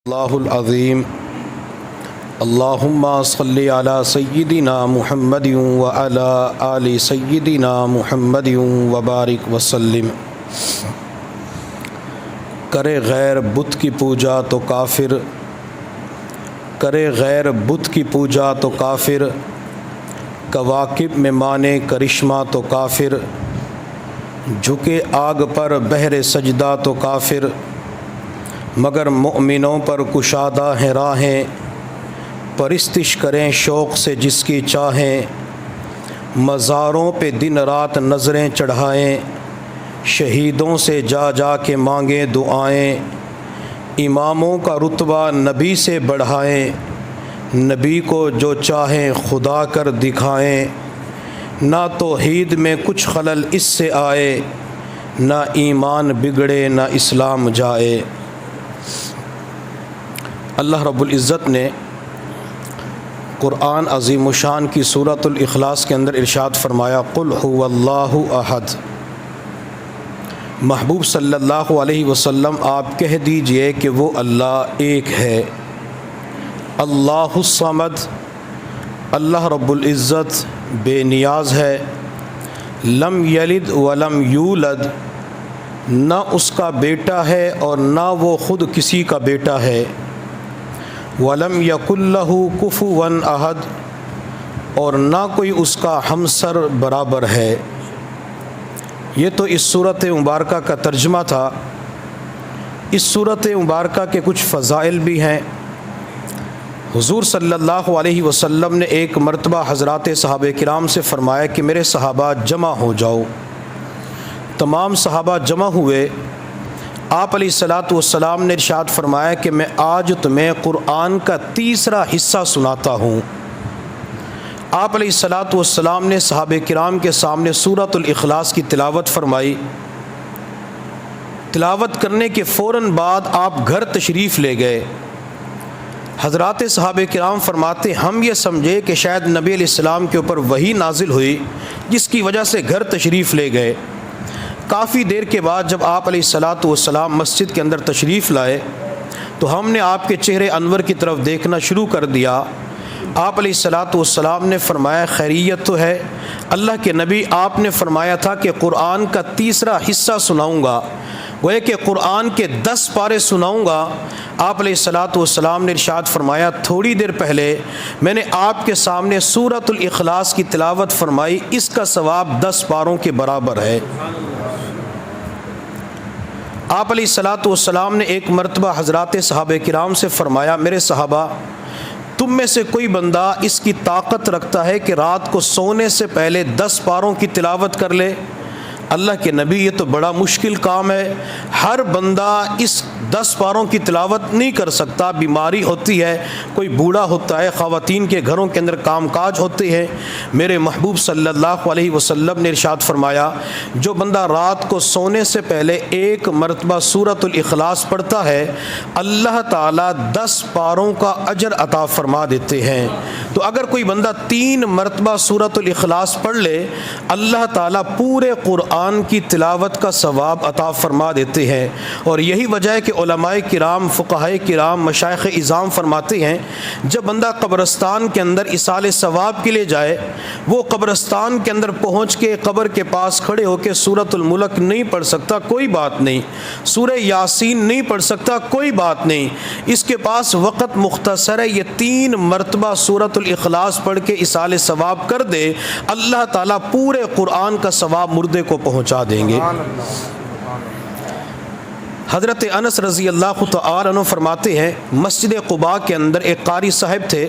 اللہ العظیم اللہم صلی علی سیدنا محمد وعلی آل سیدنا محمد وبارک وسلم۔ کرے غیر بت کی پوجا تو کافر، کرے غیر بت کی پوجا تو کافر، کواکب میں مانے کرشمہ تو کافر، جھکے آگ پر بہر سجدہ تو کافر، مگر مؤمنوں پر کشادہ ہیں راہیں، پرستش کریں شوق سے جس کی چاہیں، مزاروں پہ دن رات نظریں چڑھائیں، شہیدوں سے جا جا کے مانگیں دعائیں، اماموں کا رتبہ نبی سے بڑھائیں، نبی کو جو چاہیں خدا کر دکھائیں، نہ توحید میں کچھ خلل اس سے آئے، نہ ایمان بگڑے نہ اسلام جائے۔ اللہ رب العزت نے قرآن عظیم الشان کی سورۃ الاخلاص کے اندر ارشاد فرمایا، قل هو اللہ احد۔ محبوب صلی اللہ علیہ وسلم آپ کہہ دیجئے کہ وہ اللہ ایک ہے۔ اللہ الصمد، اللہ رب العزت بے نیاز ہے، لم یلد ولم یولد، نہ اس کا بیٹا ہے اور نہ وہ خود کسی کا بیٹا ہے، ولم یکن لہ کفوا احد، اور نہ کوئی اس کا ہمسر برابر ہے۔ یہ تو اس صورت مبارکہ کا ترجمہ تھا۔ اس صورت مبارکہ کے کچھ فضائل بھی ہیں۔ حضور صلی اللہ علیہ وسلم نے ایک مرتبہ حضرات صحابہ کرام سے فرمایا کہ میرے صحابہ جمع ہو جاؤ۔ تمام صحابہ جمع ہوئے۔ آپ علیہ الصلاۃ والسلام نے ارشاد فرمایا کہ میں آج تمہیں قرآن کا تیسرا حصہ سناتا ہوں۔ آپ علیہ الصلاۃ والسلام نے صحابہ کرام کے سامنے سورۃ الاخلاص کی تلاوت فرمائی۔ تلاوت کرنے کے فوراً بعد آپ گھر تشریف لے گئے۔ حضرات صحابہ کرام فرماتے ہم یہ سمجھے کہ شاید نبی علیہ السلام کے اوپر وحی نازل ہوئی، جس کی وجہ سے گھر تشریف لے گئے۔ کافی دیر کے بعد جب آپ علیہ الصلاۃ والسلام مسجد کے اندر تشریف لائے تو ہم نے آپ کے چہرے انور کی طرف دیکھنا شروع کر دیا۔ آپ علیہ الصلاۃ والسلام نے فرمایا خیریت تو ہے؟ اللہ کے نبی آپ نے فرمایا تھا کہ قرآن کا تیسرا حصہ سناؤں گا، گویا کہ قرآن کے 10 پارے سناؤں گا۔ آپ علیہ الصلاۃ والسلام نے ارشاد فرمایا تھوڑی دیر پہلے میں نے آپ کے سامنے سورۃ الاخلاص کی تلاوت فرمائی، اس کا ثواب 10 پاروں کے برابر ہے۔ آپ علیہ الصلاۃ والسلام نے ایک مرتبہ حضرات صحابہ کرام سے فرمایا میرے صحابہ، تم میں سے کوئی بندہ اس کی طاقت رکھتا ہے کہ رات کو سونے سے پہلے 10 پاروں کی تلاوت کر لے؟ اللہ کے نبی یہ تو بڑا مشکل کام ہے، ہر بندہ اس 10 پاروں کی تلاوت نہیں کر سکتا، بیماری ہوتی ہے، کوئی بوڑھا ہوتا ہے، خواتین کے گھروں کے اندر کام کاج ہوتے ہیں۔ میرے محبوب صلی اللہ علیہ وسلم نے ارشاد فرمایا جو بندہ رات کو سونے سے پہلے ایک مرتبہ سورۃ الاخلاص پڑھتا ہے، اللہ تعالیٰ 10 پاروں کا اجر عطا فرما دیتے ہیں۔ تو اگر کوئی بندہ 3 مرتبہ سورۃ الاخلاص پڑھ لے، اللہ تعالیٰ پورے قرآن کی تلاوت کا ثواب عطا فرما دیتے ہیں۔ اور یہی وجہ ہے کہ علماء کرام، فقہاء کرام، مشائخ اعظام فرماتے ہیں جب بندہ قبرستان کے اندر ایصال ثواب کے لیے جائے، وہ قبرستان کے اندر پہنچ کے قبر کے پاس کھڑے ہو کے سورۃ الملک نہیں پڑھ سکتا، کوئی بات نہیں، سورہ یاسین نہیں پڑھ سکتا، کوئی بات نہیں، اس کے پاس وقت مختصر ہے، یہ 3 مرتبہ سورۃ الاخلاص پڑھ کے ایصال ثواب کر دے، اللہ تعالیٰ پورے قرآن کا ثواب مردے کو پہنچا دیں گے۔ حضرت انس رضی اللہ تعالی عنہ فرماتے ہیں مسجد قباء کے اندر ایک قاری صاحب تھے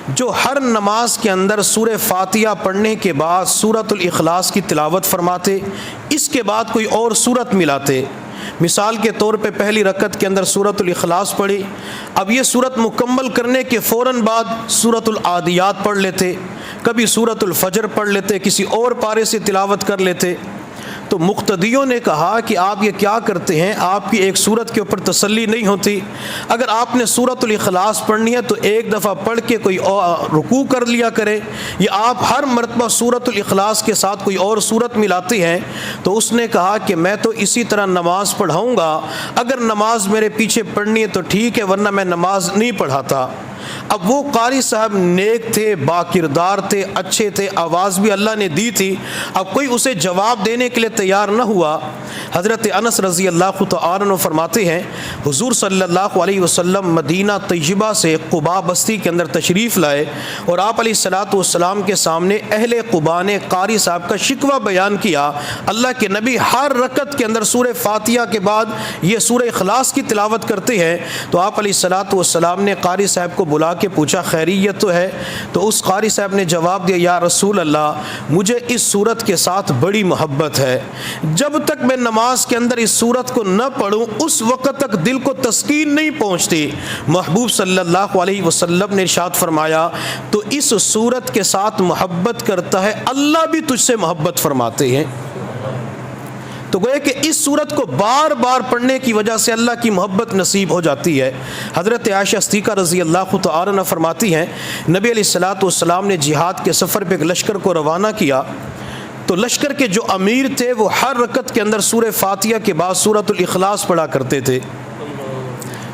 جو ہر نماز کے اندر سورہ فاتحہ پڑھنے کے بعد سورۃ الاخلاص کی تلاوت فرماتے، اس کے بعد کوئی اور سورت ملاتے۔ مثال کے طور پہ پہلی رکعت کے اندر سورۃ الاخلاص پڑھی، اب یہ سورت مکمل کرنے کے فوراً بعد سورۃ العادیات پڑھ لیتے، کبھی سورۃ الفجر پڑھ لیتے، کسی اور پارے سے تلاوت کر لیتے۔ تو مقتدیوں نے کہا کہ آپ یہ کیا کرتے ہیں، آپ کی ایک سورت کے اوپر تسلی نہیں ہوتی؟ اگر آپ نے سورۃ الاخلاص پڑھنی ہے تو ایک دفعہ پڑھ کے کوئی اور رکوع کر لیا کرے، یا آپ ہر مرتبہ سورۃ الاخلاص کے ساتھ کوئی اور سورت ملاتے ہیں؟ تو اس نے کہا کہ میں تو اسی طرح نماز پڑھاؤں گا، اگر نماز میرے پیچھے پڑھنی ہے تو ٹھیک ہے، ورنہ میں نماز نہیں پڑھاتا۔ اب وہ قاری صاحب نیک تھے، با کردار تھے، اچھے تھے، آواز بھی اللہ نے دی تھی، اب کوئی اسے جواب دینے کے لیے تیار نہ ہوا۔ حضرت انس رضی اللہ تعالیٰ عنہ فرماتے ہیں حضور صلی اللہ علیہ وسلم مدینہ طیبہ سے قباء بستی کے اندر تشریف لائے، اور آپ علیہ الصلوۃ والسلام کے سامنے اہل قباء نے قاری صاحب کا شکوہ بیان کیا۔ اللہ کے نبی ہر رکعت کے اندر سورہ فاتحہ کے بعد یہ سورہ اخلاص کی تلاوت کرتے ہیں، تو آپ علیہ الصلوۃ والسلام نے قاری صاحب کو بلا کے پوچھا خیریت تو ہے؟ تو اس قاری صاحب نے جواب دیا، یا رسول اللہ مجھے اس سورت کے ساتھ بڑی محبت ہے، جب تک میں نماز کے اندر اس سورت کو نہ پڑھوں اس وقت تک دل کو تسکین نہیں پہنچتی۔ محبوب صلی اللہ علیہ وسلم نے ارشاد فرمایا تو اس سورت کے ساتھ محبت کرتا ہے، اللہ بھی تجھ سے محبت فرماتے ہیں۔ تو گویا کہ اس سورت کو بار بار پڑھنے کی وجہ سے اللہ کی محبت نصیب ہو جاتی ہے۔ حضرت عائشہ صدیقہ رضی اللہ تعالی عنہ فرماتی ہیں نبی علیہ الصلوۃ والسلام نے جہاد کے سفر پہ ایک لشکر کو روانہ کیا، تو لشکر کے جو امیر تھے وہ ہر رکعت کے اندر سورہ فاتحہ کے بعد سورۃ الاخلاص پڑھا کرتے تھے۔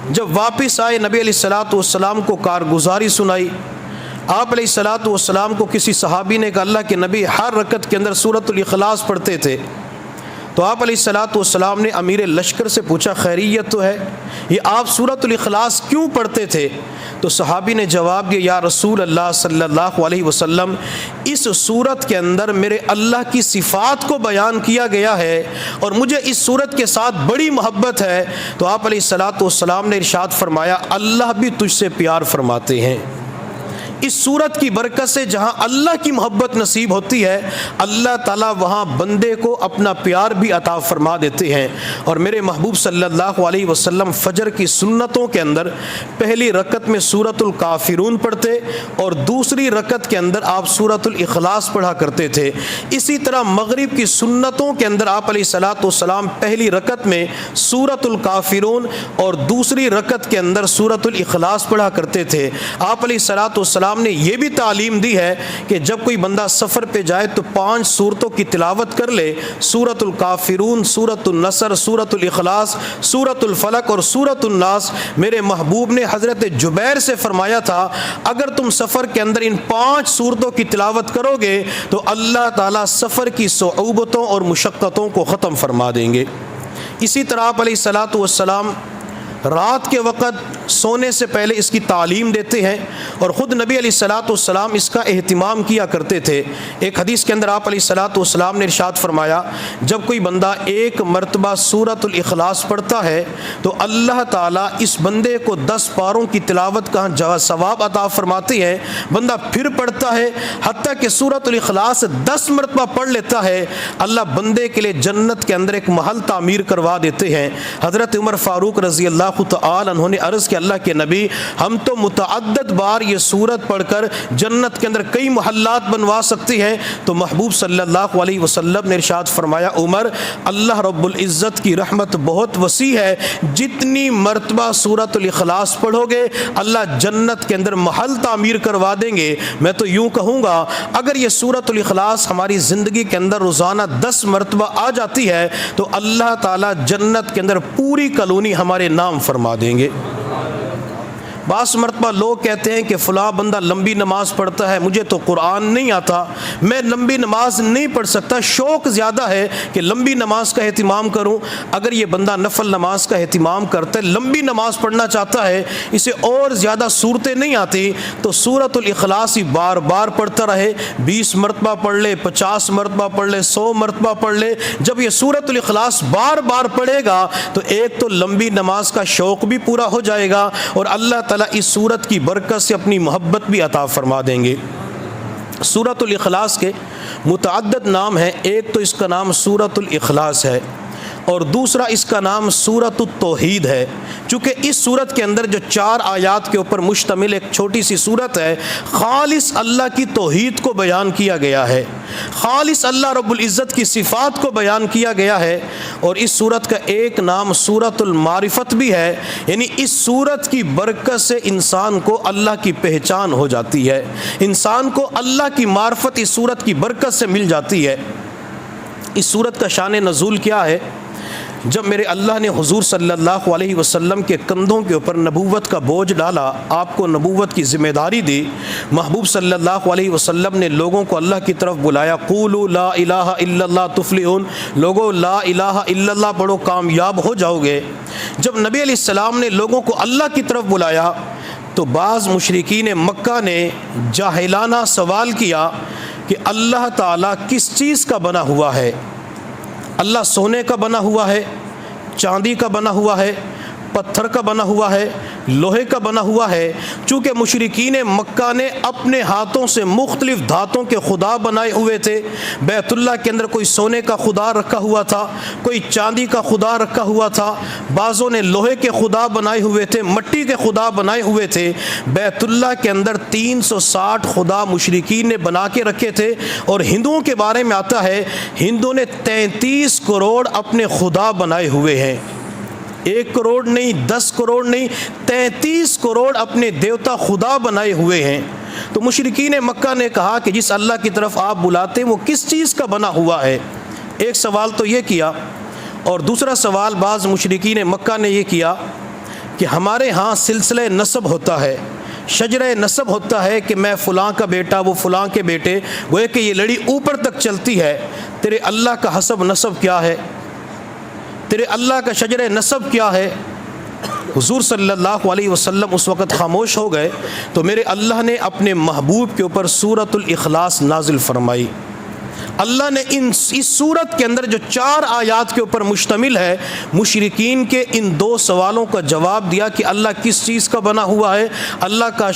جب واپس آئے نبی علیہ الصلوۃ والسلام کو کارگزاری سنائی، آپ علیہ الصلوۃ والسلام کو کسی صحابی نے کہا اللہ کے نبی ہر رکعت کے اندر سورۃ الاخلاص پڑھتے تھے، تو آپ علیہ الصلوۃ والسلام نے امیر لشکر سے پوچھا خیریت تو ہے، یہ آپ سورۃ الاخلاص کیوں پڑھتے تھے؟ تو صحابی نے جواب دیا، یا رسول اللہ صلی اللہ علیہ وسلم اس سورت کے اندر میرے اللہ کی صفات کو بیان کیا گیا ہے اور مجھے اس سورت کے ساتھ بڑی محبت ہے۔ تو آپ علیہ الصلوۃ والسلام نے ارشاد فرمایا اللہ بھی تجھ سے پیار فرماتے ہیں۔ اس سورت کی برکت سے جہاں اللہ کی محبت نصیب ہوتی ہے، اللہ تعالیٰ وہاں بندے کو اپنا پیار بھی عطا فرما دیتے ہیں۔ اور میرے محبوب صلی اللہ علیہ وسلم فجر کی سنتوں کے اندر پہلی رکعت میں سورۃ الکافرون پڑھتے اور دوسری رکعت کے اندر آپ سورۃ الاخلاص پڑھا کرتے تھے۔ اسی طرح مغرب کی سنتوں کے اندر آپ علیہ الصلوۃ والسلام پہلی رکعت میں سورۃ الکافرون اور دوسری رکعت کے اندر سورۃ الاخلاص پڑھا کرتے تھے۔ آپ علیہ الصلوۃ والسلام نے یہ بھی تعلیم دی ہے کہ جب کوئی بندہ سفر پہ جائے تو 5 سورتوں کی تلاوت کر لے، سورۃ الکافرون، سورۃ النصر، سورۃ الاخلاص، سورۃ الفلق اور سورۃ الناس۔ میرے محبوب نے حضرت جبیر سے فرمایا تھا اگر تم سفر کے اندر ان 5 سورتوں کی تلاوت کرو گے تو اللہ تعالیٰ سفر کی صعوبتوں اور مشقتوں کو ختم فرما دیں گے۔ اسی طرح آپ علیہ الصلوۃ والسلام رات کے وقت سونے سے پہلے اس کی تعلیم دیتے ہیں اور خود نبی علیہ الصلوۃ والسلام اس کا اہتمام کیا کرتے تھے۔ ایک حدیث کے اندر آپ علیہ الصلوۃ والسلام نے ارشاد فرمایا جب کوئی بندہ ایک مرتبہ سورۃ الاخلاص پڑھتا ہے تو اللہ تعالیٰ اس بندے کو 10 پاروں کی تلاوت کا ثواب عطا فرماتے ہیں۔ بندہ پھر پڑھتا ہے حتیٰ کہ سورۃ الاخلاص 10 مرتبہ پڑھ لیتا ہے، اللہ بندے کے لیے جنت کے اندر ایک محل تعمیر کروا دیتے ہیں۔ حضرت عمر فاروق رضی اللہ تعالی عنہ نے عرض کہ اللہ کے نبی ہم تو متعدد بار یہ سورت پڑھ کر جنت کے اندر کئی محلات بنوا سکتے ہیں، تو محبوب صلی اللہ علیہ وسلم نے ارشاد فرمایا عمر اللہ رب العزت کی رحمت بہت وسیع ہے، جتنی مرتبہ سورۃ الاخلاص پڑھو گے اللہ جنت کے اندر محل تعمیر کروا دیں گے۔ میں تو یوں کہوں گا اگر یہ سورۃ الاخلاص ہماری زندگی کے اندر روزانہ 10 مرتبہ آ جاتی ہے تو اللہ تعالیٰ جنت کے اندر پوری کالونی ہمارے نام فرما دیں گے۔ بعض مرتبہ لوگ کہتے ہیں کہ فلاں بندہ لمبی نماز پڑھتا ہے، مجھے تو قرآن نہیں آتا، میں لمبی نماز نہیں پڑھ سکتا، شوق زیادہ ہے کہ لمبی نماز کا اہتمام کروں۔ اگر یہ بندہ نفل نماز کا اہتمام کرتا ہے، لمبی نماز پڑھنا چاہتا ہے، اسے اور زیادہ صورتیں نہیں آتی، تو سورۃ الاخلاص ہی بار بار پڑھتا رہے، 20 مرتبہ پڑھ لے، 50 مرتبہ پڑھ لے، 100 مرتبہ پڑھ لے۔ جب یہ سورۃ الاخلاص بار بار پڑھے گا تو ایک تو لمبی نماز کا شوق بھی پورا ہو جائے گا اور اللہ تعالیٰ اس سورت کی برکت سے اپنی محبت بھی عطا فرما دیں گے۔ سورۃ الاخلاص کے متعدد نام ہیں، ایک تو اس کا نام سورۃ الاخلاص ہے، اور دوسرا اس کا نام سورۃ التوحید ہے، چونکہ اس سورت کے اندر جو 4 آیات کے اوپر مشتمل ایک چھوٹی سی سورت ہے، خالص اللہ کی توحید کو بیان کیا گیا ہے، خالص اللہ رب العزت کی صفات کو بیان کیا گیا ہے۔ اور اس سورت کا ایک نام سورۃ المعرفت بھی ہے، یعنی اس سورت کی برکت سے انسان کو اللہ کی پہچان ہو جاتی ہے، انسان کو اللہ کی معرفت اس سورت کی برکت سے مل جاتی ہے۔ اس سورت کا شان نزول کیا ہے؟ جب میرے اللہ نے حضور صلی اللہ علیہ وسلم کے کندھوں کے اوپر نبوت کا بوجھ ڈالا، آپ کو نبوت کی ذمہ داری دی، محبوب صلی اللہ علیہ وسلم نے لوگوں کو اللہ کی طرف بلایا، قولوا لا الہ الا اللہ تفلحون، لوگوں لا الہ الا اللہ پڑھو کامیاب ہو جاؤ گے۔ جب نبی علیہ السلام نے لوگوں کو اللہ کی طرف بلایا تو بعض مشرکین مکہ نے جاہلانہ سوال کیا کہ اللہ تعالیٰ کس چیز کا بنا ہوا ہے؟ اللہ سونے کا بنا ہوا ہے، چاندی کا بنا ہوا ہے، پتھر کا بنا ہوا ہے، لوہے کا بنا ہوا ہے؟ چونکہ مشرکین مکہ نے اپنے ہاتھوں سے مختلف دھاتوں کے خدا بنائے ہوئے تھے، بیت اللہ کے اندر کوئی سونے کا خدا رکھا ہوا تھا، کوئی چاندی کا خدا رکھا ہوا تھا، بعضوں نے لوہے کے خدا بنائے ہوئے تھے، مٹی کے خدا بنائے ہوئے تھے۔ بیت اللہ کے اندر 360 خدا مشرکین نے بنا کے رکھے تھے، اور ہندوؤں کے بارے میں آتا ہے ہندوؤں نے 33 کروڑ اپنے خدا بنائے ہوئے ہیں، 1 کروڑ نہیں، 10 کروڑ نہیں، 33 کروڑ اپنے دیوتا خدا بنائے ہوئے ہیں۔ تو مشرکین مکہ نے کہا کہ جس اللہ کی طرف آپ بلاتے ہیں وہ کس چیز کا بنا ہوا ہے؟ ایک سوال تو یہ کیا، اور دوسرا سوال بعض مشرکین مکہ نے یہ کیا کہ ہمارے ہاں سلسلہ نسب ہوتا ہے، شجرہ نسب ہوتا ہے کہ میں فلاں کا بیٹا، وہ فلاں کے بیٹے، گویا کہ یہ لڑی اوپر تک چلتی ہے۔ تیرے اللہ کا حسب نسب کیا ہے؟ تیرے اللہ کا شجر نسب کیا ہے؟ حضور صلی اللہ علیہ وسلم اس وقت خاموش ہو گئے، تو میرے اللہ نے اپنے محبوب کے اوپر سورۃ الاخلاص نازل فرمائی۔ اللہ نے اس سورت کے اندر جو 4 آیات کے اوپر مشتمل ہے، مشرکین کے ان 2 سوالوں کا جواب دیا کہ اللہ کس چیز کا بنا ہوا ہے، اللہ کا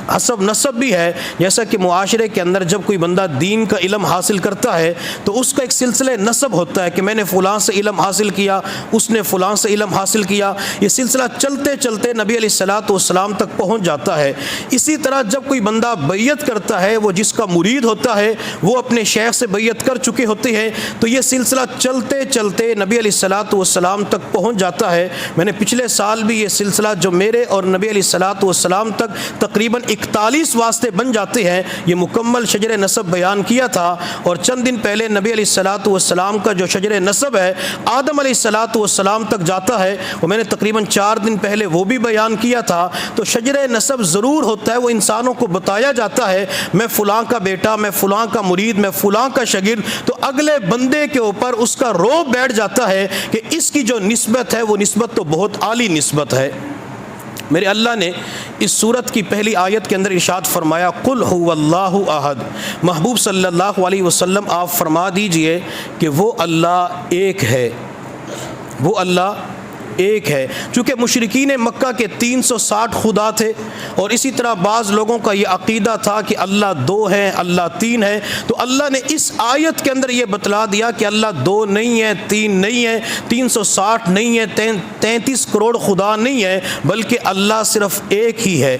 حسب نسب بھی ہے۔ جیسا کہ معاشرے کے اندر جب کوئی بندہ دین کا علم حاصل کرتا ہے تو اس کا ایک سلسلہ نسب ہوتا ہے کہ میں نے فلاں سے علم حاصل کیا، اس نے فلاں سے علم حاصل کیا، یہ سلسلہ چلتے چلتے نبی علیہ الصلوۃ والسلام تک پہنچ جاتا ہے۔ اسی طرح جب کوئی بندہ بیعت کرتا ہے، وہ جس کا مرید ہوتا ہے وہ اپنے شیخ سے بیعت کر چکے ہوتے ہیں، تو یہ سلسلہ چلتے چلتے نبی علیہ الصلوۃ والسلام تک پہنچ جاتا ہے۔ میں نے پچھلے سال بھی یہ سلسلہ جو میرے اور نبی علیہ الصلوۃ والسلام تک تقریباً 41 واسطے بن جاتے ہیں، یہ مکمل شجر نسب بیان کیا تھا۔ اور چند دن پہلے نبی علیہ الصلوۃ والسلام کا جو شجر نسب ہے آدم علیہ الصلوۃ والسلام تک جاتا ہے، وہ میں نے تقریباً 4 دن پہلے وہ بھی بیان کیا تھا۔ تو شجر نسب ضرور ہوتا ہے، وہ انسانوں کو بتایا جاتا ہے میں فلاں کا بیٹا، میں فلاں کا مرید، میں فلاں کا شاگرد، تو اگلے بندے کے اوپر اس کا روب بیٹھ جاتا ہے کہ اس کی جو نسبت ہے وہ نسبت تو بہت عالی نسبت ہے۔ میرے اللہ نے اس سورت کی پہلی آیت کے اندر ارشاد فرمایا قل هو اللہ احد، محبوب صلی اللہ علیہ وسلم آپ فرما دیجئے کہ وہ اللہ ایک ہے، وہ اللہ ایک ہے۔ چونکہ مشرکین مکہ کے 360 خدا تھے، اور اسی طرح بعض لوگوں کا یہ عقیدہ تھا کہ اللہ 2 ہیں، اللہ 3 ہے، تو اللہ نے اس آیت کے اندر یہ بتلا دیا کہ اللہ 2 نہیں ہے، 3 نہیں ہے، 360 نہیں ہے، 33 کروڑ خدا نہیں ہے، بلکہ اللہ صرف ایک ہی ہے۔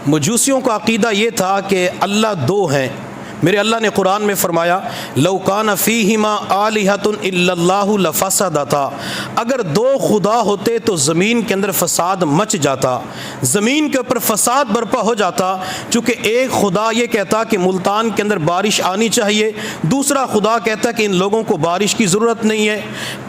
مجوسیوں کا عقیدہ یہ تھا کہ اللہ 2 ہیں۔ میرے اللہ نے قرآن میں فرمایا لو کان فیہما آلہۃ الا اللہ لفسدتا، اگر 2 خدا ہوتے تو زمین کے اندر فساد مچ جاتا، زمین کے اوپر فساد برپا ہو جاتا۔ چونکہ ایک خدا یہ کہتا کہ ملتان کے اندر بارش آنی چاہیے، دوسرا خدا کہتا کہ ان لوگوں کو بارش کی ضرورت نہیں ہے،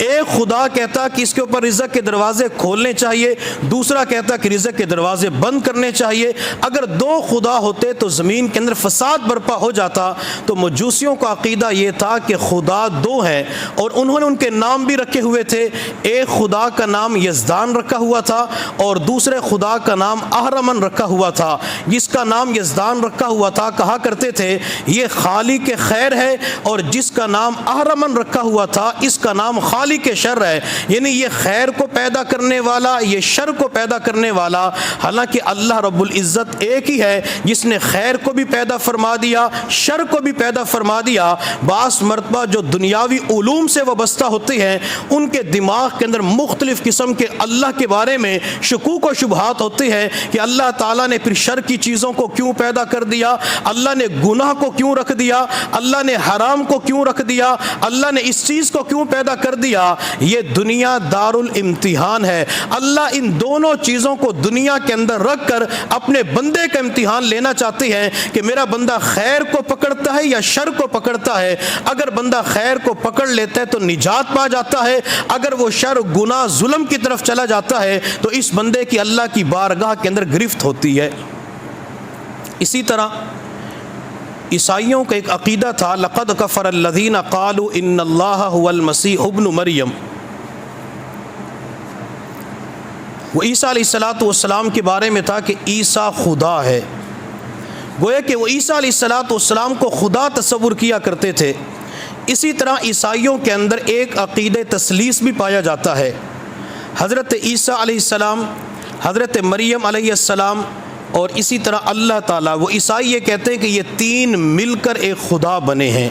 ایک خدا کہتا کہ اس کے اوپر رزق کے دروازے کھولنے چاہیے، دوسرا کہتا کہ رزق کے دروازے بند کرنے چاہیے۔ اگر 2 خدا ہوتے تو زمین کے اندر فساد برپا ہو جاتا۔ تو مجوسیوں کا عقیدہ یہ تھا کہ خدا 2 ہیں، اور انہوں نے ان کے نام بھی رکھے ہوئے تھے۔ ایک خدا کا نام یزدان رکھا ہوا تھا، اور دوسرے خدا کا نام اہرمن رکھا ہوا تھا۔ جس کا نام یزدان رکھا ہوا تھا کہا کرتے تھے یہ خالق خیر ہے، اور جس کا نام اہرمن رکھا ہوا تھا اس کا نام خالق شر ہے، یعنی یہ خیر کو پیدا کرنے والا، یہ شر کو پیدا کرنے والا۔ حالانکہ اللہ رب العزت ایک ہی ہے جس نے خیر کو بھی پیدا فرما دیا، شر شر کو بھی پیدا فرما دیا۔ بعض مرتبہ جو دنیاوی علوم سے وابستہ ہوتے ہیں ان کے دماغ کے اندر مختلف قسم کے اللہ کے بارے میں شکوک و شبہات ہوتے ہیں کہ اللہ تعالیٰ نے پھر شر کی چیزوں کو کیوں پیدا کر دیا، اللہ نے گناہ کو کیوں رکھ دیا، اللہ نے حرام کو کیوں رکھ دیا، اللہ نے اس چیز کو کیوں پیدا کر دیا۔ یہ دنیا دار الامتحان ہے۔ اللہ ان دونوں چیزوں کو دنیا کے اندر رکھ کر اپنے بندے کا امتحان لینا چاہتے ہیں کہ میرا بندہ خیر کو پکڑتا ہے یا شر کو پکڑتا ہے۔ اگر بندہ خیر کو پکڑ لیتا ہے تو نجات پا جاتا ہے، اگر وہ شر، گناہ، ظلم کی طرف چلا جاتا ہے تو اس بندے کی اللہ کی بارگاہ کے اندر گرفت ہوتی ہے۔ اسی طرح عیسائیوں کا ایک عقیدہ تھا، لقد کفر الذین قالوا ان اللہ هو المسیح ابن مریم۔ وہ عیسیٰ علیہ السلام کے بارے میں تھا کہ عیسیٰ خدا ہے، گویا کہ وہ عیسیٰ علیہ السلام کو خدا تصور کیا کرتے تھے۔ اسی طرح عیسائیوں کے اندر ایک عقیدہ تثلیث بھی پایا جاتا ہے۔ حضرت عیسیٰ علیہ السلام، حضرت مریم علیہ السلام اور اسی طرح اللہ تعالیٰ، وہ عیسائی یہ کہتے ہیں کہ یہ تین مل کر ایک خدا بنے ہیں،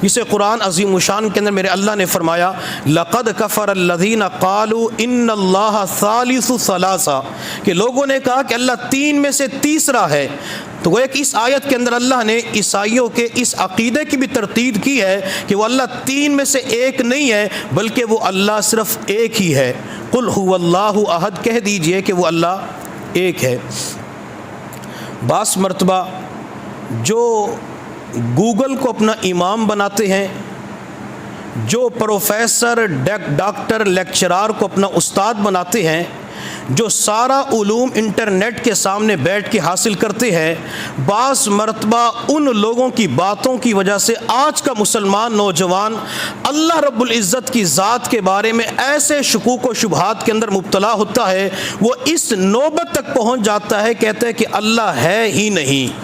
جسے قرآن عظیم الشان کے اندر میرے اللہ نے فرمایا لقد کفر الذین قالوا ان اللہ ثالث ثلاثہ، کہ لوگوں نے کہا کہ اللہ تین میں سے تیسرا ہے۔ تو وہ ایک اس آیت کے اندر اللہ نے عیسائیوں کے اس عقیدے کی بھی تردید کی ہے کہ وہ اللہ تین میں سے ایک نہیں ہے بلکہ وہ اللہ صرف ایک ہی ہے۔ قل هو اللہ احد، کہہ دیجئے کہ وہ اللہ ایک ہے۔ بعض مرتبہ جو گوگل کو اپنا امام بناتے ہیں، جو پروفیسر، ڈاکٹر، لیکچرار کو اپنا استاد بناتے ہیں، جو سارا علوم انٹرنیٹ کے سامنے بیٹھ کے حاصل کرتے ہیں، بعض مرتبہ ان لوگوں کی باتوں کی وجہ سے آج کا مسلمان نوجوان اللہ رب العزت کی ذات کے بارے میں ایسے شکوک و شبہات کے اندر مبتلا ہوتا ہے، وہ اس نوبت تک پہنچ جاتا ہے، کہتے ہیں کہ اللہ ہے ہی نہیں،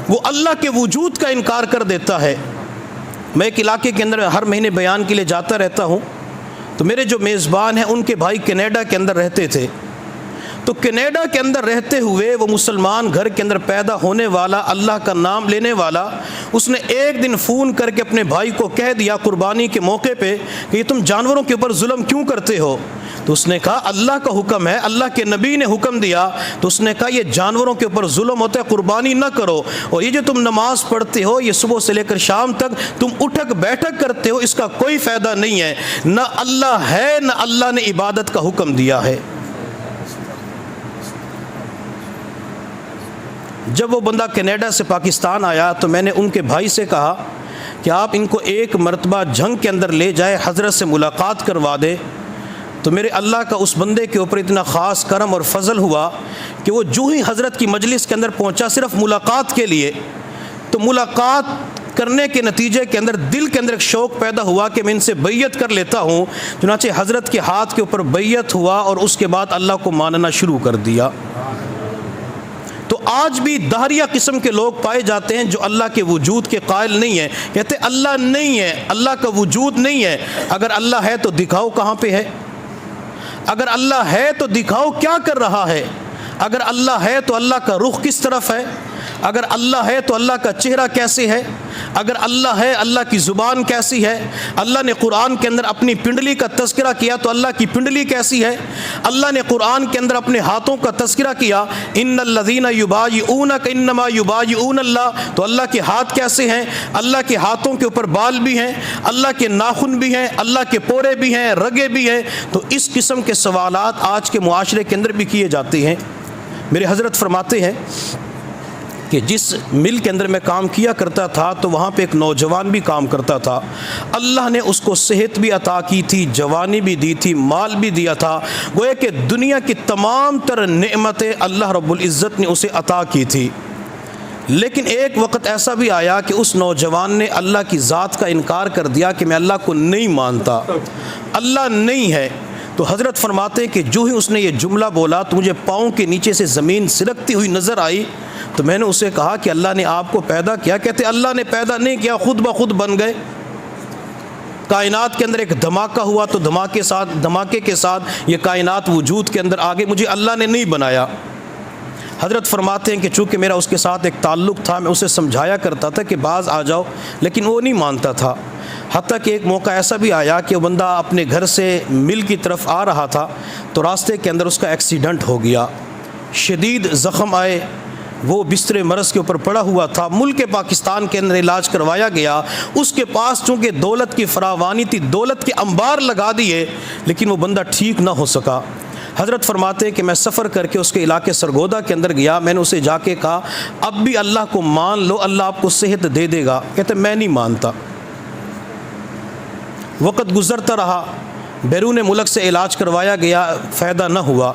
وہ اللہ کے وجود کا انکار کر دیتا ہے۔ میں ایک علاقے کے اندر ہر مہینے بیان کے لیے جاتا رہتا ہوں، تو میرے جو میزبان ہیں ان کے بھائی کینیڈا کے اندر رہتے تھے، تو کینیڈا کے اندر رہتے ہوئے وہ مسلمان گھر کے اندر پیدا ہونے والا، اللہ کا نام لینے والا، اس نے ایک دن فون کر کے اپنے بھائی کو کہہ دیا قربانی کے موقع پہ کہ یہ تم جانوروں کے اوپر ظلم کیوں کرتے ہو؟ تو اس نے کہا اللہ کا حکم ہے، اللہ کے نبی نے حکم دیا۔ تو اس نے کہا یہ جانوروں کے اوپر ظلم ہوتا ہے، قربانی نہ کرو، اور یہ جو تم نماز پڑھتے ہو، یہ صبح سے لے کر شام تک تم اٹھک بیٹھک کرتے ہو، اس کا کوئی فائدہ نہیں ہے، نہ اللہ ہے نہ اللہ نے عبادت کا حکم دیا ہے۔ جب وہ بندہ کینیڈا سے پاکستان آیا تو میں نے ان کے بھائی سے کہا کہ آپ ان کو ایک مرتبہ جھنگ کے اندر لے جائے، حضرت سے ملاقات کروا دے۔ تو میرے اللہ کا اس بندے کے اوپر اتنا خاص کرم اور فضل ہوا کہ وہ جو ہی حضرت کی مجلس کے اندر پہنچا صرف ملاقات کے لیے، تو ملاقات کرنے کے نتیجے کے اندر دل کے اندر ایک شوق پیدا ہوا کہ میں ان سے بیعت کر لیتا ہوں۔ چنانچہ حضرت کے ہاتھ کے اوپر بیعت ہوا اور اس کے بعد اللہ کو ماننا شروع کر دیا۔ تو آج بھی دہریہ قسم کے لوگ پائے جاتے ہیں جو اللہ کے وجود کے قائل نہیں ہیں، کہتے اللہ نہیں ہے، اللہ کا وجود نہیں ہے۔ اگر اللہ ہے تو دکھاؤ کہاں پہ ہے، اگر اللہ ہے تو دکھاؤ کیا کر رہا ہے، اگر اللہ ہے تو اللہ کا رخ کس طرف ہے، اگر اللہ ہے تو اللہ کا چہرہ کیسے ہے، اگر اللہ ہے اللہ کی زبان کیسی ہے، اللہ نے قرآن کے اندر اپنی پنڈلی کا تذکرہ کیا تو اللہ کی پنڈلی کیسی ہے، اللہ نے قرآن کے اندر اپنے ہاتھوں کا تذکرہ کیا ان الذین یبایعونک انما یبایعون اللہ، تو اللہ کے ہاتھ کیسے ہیں، اللہ کے ہاتھوں کے اوپر بال بھی ہیں، اللہ کے ناخن بھی ہیں، اللہ کے پورے بھی ہیں، رگے بھی ہیں۔ تو اس قسم کے سوالات آج کے معاشرے کے اندر بھی کیے جاتے ہیں۔ میرے حضرت فرماتے ہیں کہ جس مل کے اندر میں کام کیا کرتا تھا تو وہاں پہ ایک نوجوان بھی کام کرتا تھا، اللہ نے اس کو صحت بھی عطا کی تھی، جوانی بھی دی تھی، مال بھی دیا تھا، گویا کہ دنیا کی تمام تر نعمتیں اللہ رب العزت نے اسے عطا کی تھی۔ لیکن ایک وقت ایسا بھی آیا کہ اس نوجوان نے اللہ کی ذات کا انکار کر دیا کہ میں اللہ کو نہیں مانتا، اللہ نہیں ہے۔ تو حضرت فرماتے ہیں کہ جو ہی اس نے یہ جملہ بولا تو مجھے پاؤں کے نیچے سے زمین سرکتی ہوئی نظر آئی۔ تو میں نے اسے کہا کہ اللہ نے آپ کو پیدا کیا؟ کہتے اللہ نے پیدا نہیں کیا، خود بخود بن گئے۔ کائنات کے اندر ایک دھماکہ ہوا تو دھماکے کے ساتھ یہ کائنات وجود کے اندر آگے، مجھے اللہ نے نہیں بنایا۔ حضرت فرماتے ہیں کہ چونکہ میرا اس کے ساتھ ایک تعلق تھا، میں اسے سمجھایا کرتا تھا کہ بعض آ جاؤ، لیکن وہ نہیں مانتا تھا۔ حتیٰ کہ ایک موقع ایسا بھی آیا کہ وہ بندہ اپنے گھر سے مل کی طرف آ رہا تھا تو راستے کے اندر اس کا ایکسیڈنٹ ہو گیا، شدید زخم آئے، وہ بستر مرض کے اوپر پڑا ہوا تھا، ملک پاکستان کے اندر علاج کروایا گیا۔ اس کے پاس چونکہ دولت کی فراوانی تھی، دولت کے انبار لگا دیے، لیکن وہ بندہ ٹھیک نہ ہو سکا۔ حضرت فرماتے ہیں کہ میں سفر کر کے اس کے علاقے سرگودا کے اندر گیا، میں نے اسے جا کے کہا اب بھی اللہ کو مان لو، اللہ آپ کو صحت دے دے گا۔ کہتے میں نہیں مانتا۔ وقت گزرتا رہا، بیرون ملک سے علاج کروایا گیا، فائدہ نہ ہوا۔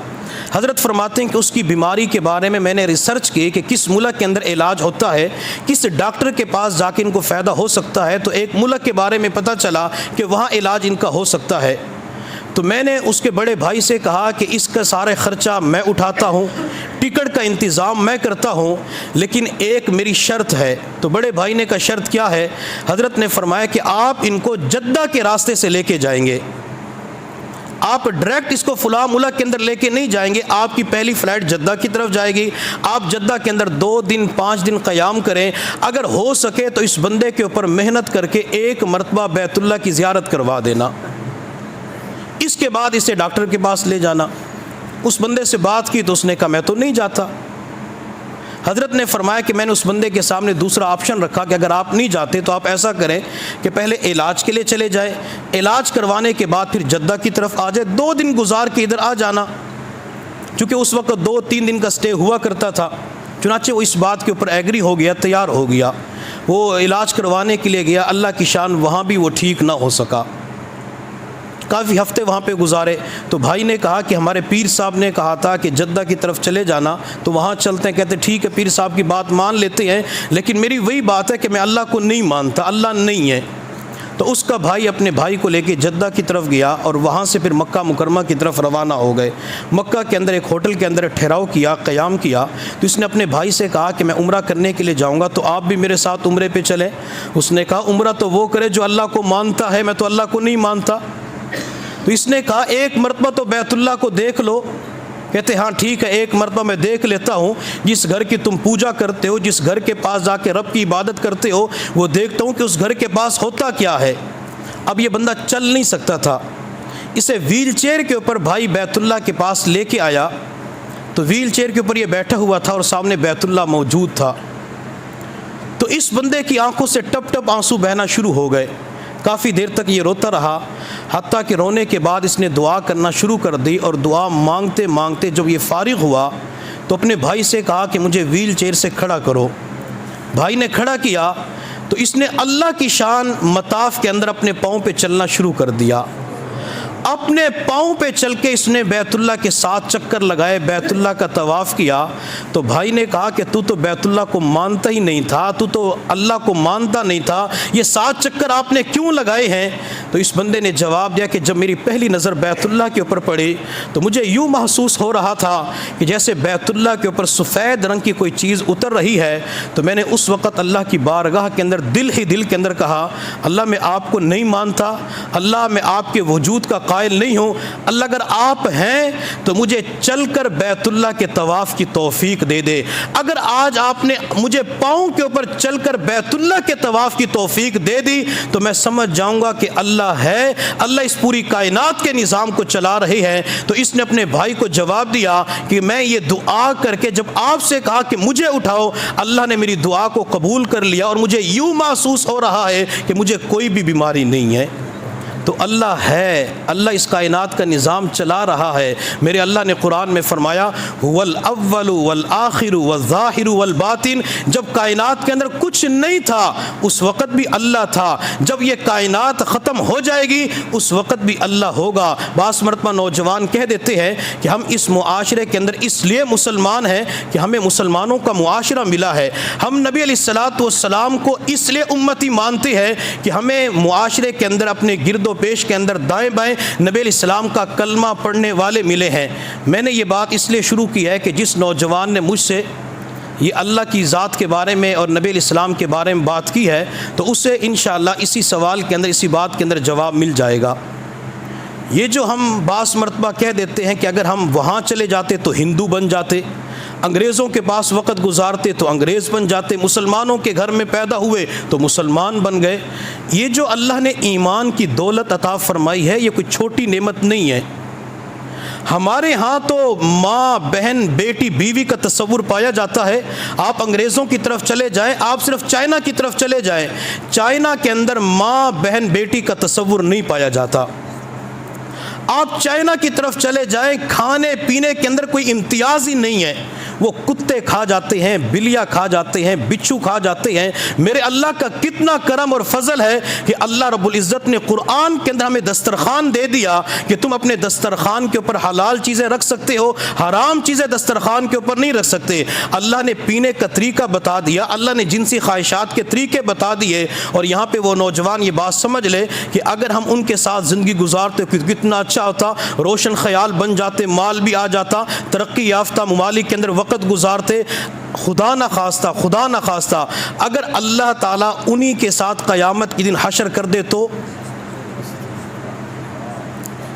حضرت فرماتے ہیں کہ اس کی بیماری کے بارے میں نے ریسرچ کی کہ کس ملک کے اندر علاج ہوتا ہے، کس ڈاکٹر کے پاس جا کے ان کو فائدہ ہو سکتا ہے، تو ایک ملک کے بارے میں پتہ چلا کہ وہاں علاج ان کا ہو سکتا ہے۔ تو میں نے اس کے بڑے بھائی سے کہا کہ اس کا سارے خرچہ میں اٹھاتا ہوں، ٹکٹ کا انتظام میں کرتا ہوں، لیکن ایک میری شرط ہے۔ تو بڑے بھائی نے کہا شرط کیا ہے؟ حضرت نے فرمایا کہ آپ ان کو جدہ کے راستے سے لے کے جائیں گے، آپ ڈائریکٹ اس کو فلاں ملک کے اندر لے کے نہیں جائیں گے، آپ کی پہلی فلائٹ جدہ کی طرف جائے گی، آپ جدہ کے اندر 2 دن 5 دن قیام کریں، اگر ہو سکے تو اس بندے کے اوپر محنت کر کے ایک مرتبہ بیت اللہ کی زیارت کروا دینا، اس کے بعد اسے ڈاکٹر کے پاس لے جانا۔ اس بندے سے بات کی تو اس نے کہا میں تو نہیں جاتا۔ حضرت نے فرمایا کہ میں نے اس بندے کے سامنے دوسرا آپشن رکھا کہ اگر آپ نہیں جاتے تو آپ ایسا کریں کہ پہلے علاج کے لیے چلے جائیں، علاج کروانے کے بعد پھر جدہ کی طرف آ جائے، 2 دن گزار کے ادھر آ جانا، چونکہ اس وقت 2-3 دن کا سٹے ہوا کرتا تھا۔ چنانچہ وہ اس بات کے اوپر ایگری ہو گیا، تیار ہو گیا، وہ علاج کروانے کے لیے گیا۔ اللہ کی شان وہاں بھی وہ ٹھیک نہ ہو سکا، کافی ہفتے وہاں پہ گزارے۔ تو بھائی نے کہا کہ ہمارے پیر صاحب نے کہا تھا کہ جدہ کی طرف چلے جانا، تو وہاں چلتے ہیں۔ کہتے ٹھیک ہے، پیر صاحب کی بات مان لیتے ہیں، لیکن میری وہی بات ہے کہ میں اللہ کو نہیں مانتا، اللہ نہیں ہے۔ تو اس کا بھائی اپنے بھائی کو لے کے جدہ کی طرف گیا اور وہاں سے پھر مکہ مکرمہ کی طرف روانہ ہو گئے۔ مکہ کے اندر ایک ہوٹل کے اندر ٹھہراؤ کیا، قیام کیا۔ تو اس نے اپنے بھائی سے کہا کہ میں عمرہ کرنے کے لیے جاؤں گا، تو آپ بھی میرے ساتھ عمرے پہ چلیں۔ اس نے کہا عمرہ تو وہ کرے جو اللہ کو مانتا ہے، میں تو اللہ کو نہیں مانتا۔ تو اس نے کہا ایک مرتبہ تو بیت اللہ کو دیکھ لو۔ کہتے ہاں ٹھیک ہے، ایک مرتبہ میں دیکھ لیتا ہوں، جس گھر کی تم پوجا کرتے ہو، جس گھر کے پاس جا کے رب کی عبادت کرتے ہو، وہ دیکھتا ہوں کہ اس گھر کے پاس ہوتا کیا ہے۔ اب یہ بندہ چل نہیں سکتا تھا، اسے ویل چیئر کے اوپر بھائی بیت اللہ کے پاس لے کے آیا۔ تو ویل چیئر کے اوپر یہ بیٹھا ہوا تھا اور سامنے بیت اللہ موجود تھا۔ تو اس بندے کی آنکھوں سے ٹپ ٹپ آنسو بہنا شروع ہو گئے۔ کافی دیر تک یہ روتا رہا، حتیٰ کہ رونے کے بعد اس نے دعا کرنا شروع کر دی، اور دعا مانگتے مانگتے جب یہ فارغ ہوا تو اپنے بھائی سے کہا کہ مجھے ویل چیئر سے کھڑا کرو۔ بھائی نے کھڑا کیا تو اس نے اللہ کی شان مطاف کے اندر اپنے پاؤں پہ چلنا شروع کر دیا۔ اپنے پاؤں پہ چل کے اس نے بیت اللہ کے 7 چکر لگائے، بیت اللہ کا طواف کیا۔ تو بھائی نے کہا کہ تو بیت اللہ کو مانتا ہی نہیں تھا، تو اللہ کو مانتا نہیں تھا، یہ 7 چکر آپ نے کیوں لگائے ہیں؟ تو اس بندے نے جواب دیا کہ جب میری پہلی نظر بیت اللہ کے اوپر پڑی تو مجھے یوں محسوس ہو رہا تھا کہ جیسے بیت اللہ کے اوپر سفید رنگ کی کوئی چیز اتر رہی ہے۔ تو میں نے اس وقت اللہ کی بارگاہ کے اندر دل ہی دل کے اندر کہا اللہ میں آپ کو نہیں مانتا، اللہ میں آپ کے وجود کا قائل نہیں ہوں، اللہ اگر آپ ہیں تو مجھے چل کر بیت اللہ کے طواف کی توفیق دے دے۔ اگر آج آپ نے مجھے پاؤں کے اوپر چل کر بیت اللہ کے طواف کی توفیق دے دی تو میں سمجھ جاؤں گا کہ اللہ ہے، اللہ اس پوری کائنات کے نظام کو چلا رہے ہیں۔ تو اس نے اپنے بھائی کو جواب دیا کہ میں یہ دعا کر کے جب آپ سے کہا کہ مجھے اٹھاؤ، اللہ نے میری دعا کو قبول کر لیا، اور مجھے یوں محسوس ہو رہا ہے کہ مجھے کوئی بھی بیماری نہیں ہے۔ تو اللہ ہے، اللہ اس کائنات کا نظام چلا رہا ہے۔ میرے اللہ نے قرآن میں فرمایا هو الاول والآخر والظاہر والباطن، جب کائنات کے اندر کچھ نہیں تھا اس وقت بھی اللہ تھا، جب یہ کائنات ختم ہو جائے گی اس وقت بھی اللہ ہوگا۔ بعض مرتبہ نوجوان کہہ دیتے ہیں کہ ہم اس معاشرے کے اندر اس لیے مسلمان ہیں کہ ہمیں مسلمانوں کا معاشرہ ملا ہے، ہم نبی علیہ الصلوۃ والسلام کو اس لیے امتی مانتے ہیں کہ ہمیں معاشرے کے اندر اپنے گرد و پیش کے اندر دائیں بائیں نبی علیہ السلام کا کلمہ پڑھنے والے ملے ہیں۔ میں نے یہ بات اس لیے شروع کی ہے کہ جس نوجوان نے مجھ سے یہ اللہ کی ذات کے بارے میں اور نبی علیہ السلام کے بارے میں بات کی ہے تو اسے انشاءاللہ اسی سوال کے اندر، اسی بات کے اندر جواب مل جائے گا۔ یہ جو ہم بعض مرتبہ کہہ دیتے ہیں کہ اگر ہم وہاں چلے جاتے تو ہندو بن جاتے، انگریزوں کے پاس وقت گزارتے تو انگریز بن جاتے، مسلمانوں کے گھر میں پیدا ہوئے تو مسلمان بن گئے۔ یہ جو اللہ نے ایمان کی دولت عطا فرمائی ہے یہ کوئی چھوٹی نعمت نہیں ہے۔ ہمارے ہاں تو ماں، بہن، بیٹی، بیوی کا تصور پایا جاتا ہے۔ آپ انگریزوں کی طرف چلے جائیں، آپ صرف چائنا کی طرف چلے جائیں، چائنا کے اندر ماں، بہن، بیٹی کا تصور نہیں پایا جاتا۔ آپ چائنا کی طرف چلے جائیں، کھانے پینے کے اندر کوئی امتیاز ہی نہیں ہے۔ وہ کتے کھا جاتے ہیں، بلیاں کھا جاتے ہیں، بچھو کھا جاتے ہیں۔ میرے اللہ کا کتنا کرم اور فضل ہے کہ اللہ رب العزت نے قرآن کے اندر ہمیں دسترخوان دے دیا کہ تم اپنے دسترخوان کے اوپر حلال چیزیں رکھ سکتے ہو، حرام چیزیں دسترخوان کے اوپر نہیں رکھ سکتے۔ اللہ نے پینے کا طریقہ بتا دیا، اللہ نے جنسی خواہشات کے طریقے بتا دیے، اور یہاں پہ وہ نوجوان یہ بات سمجھ لے کہ اگر ہم ان کے ساتھ زندگی گزارتے کتنا اچھا ہوتا، روشن خیال بن جاتے، مال بھی آ جاتا، ترقی یافتہ ممالک کے اندر وقت گزارتے۔ خدا نہ خواستہ اگر اللہ تعالیٰ انہی کے ساتھ قیامت کے دن حشر کر دے تو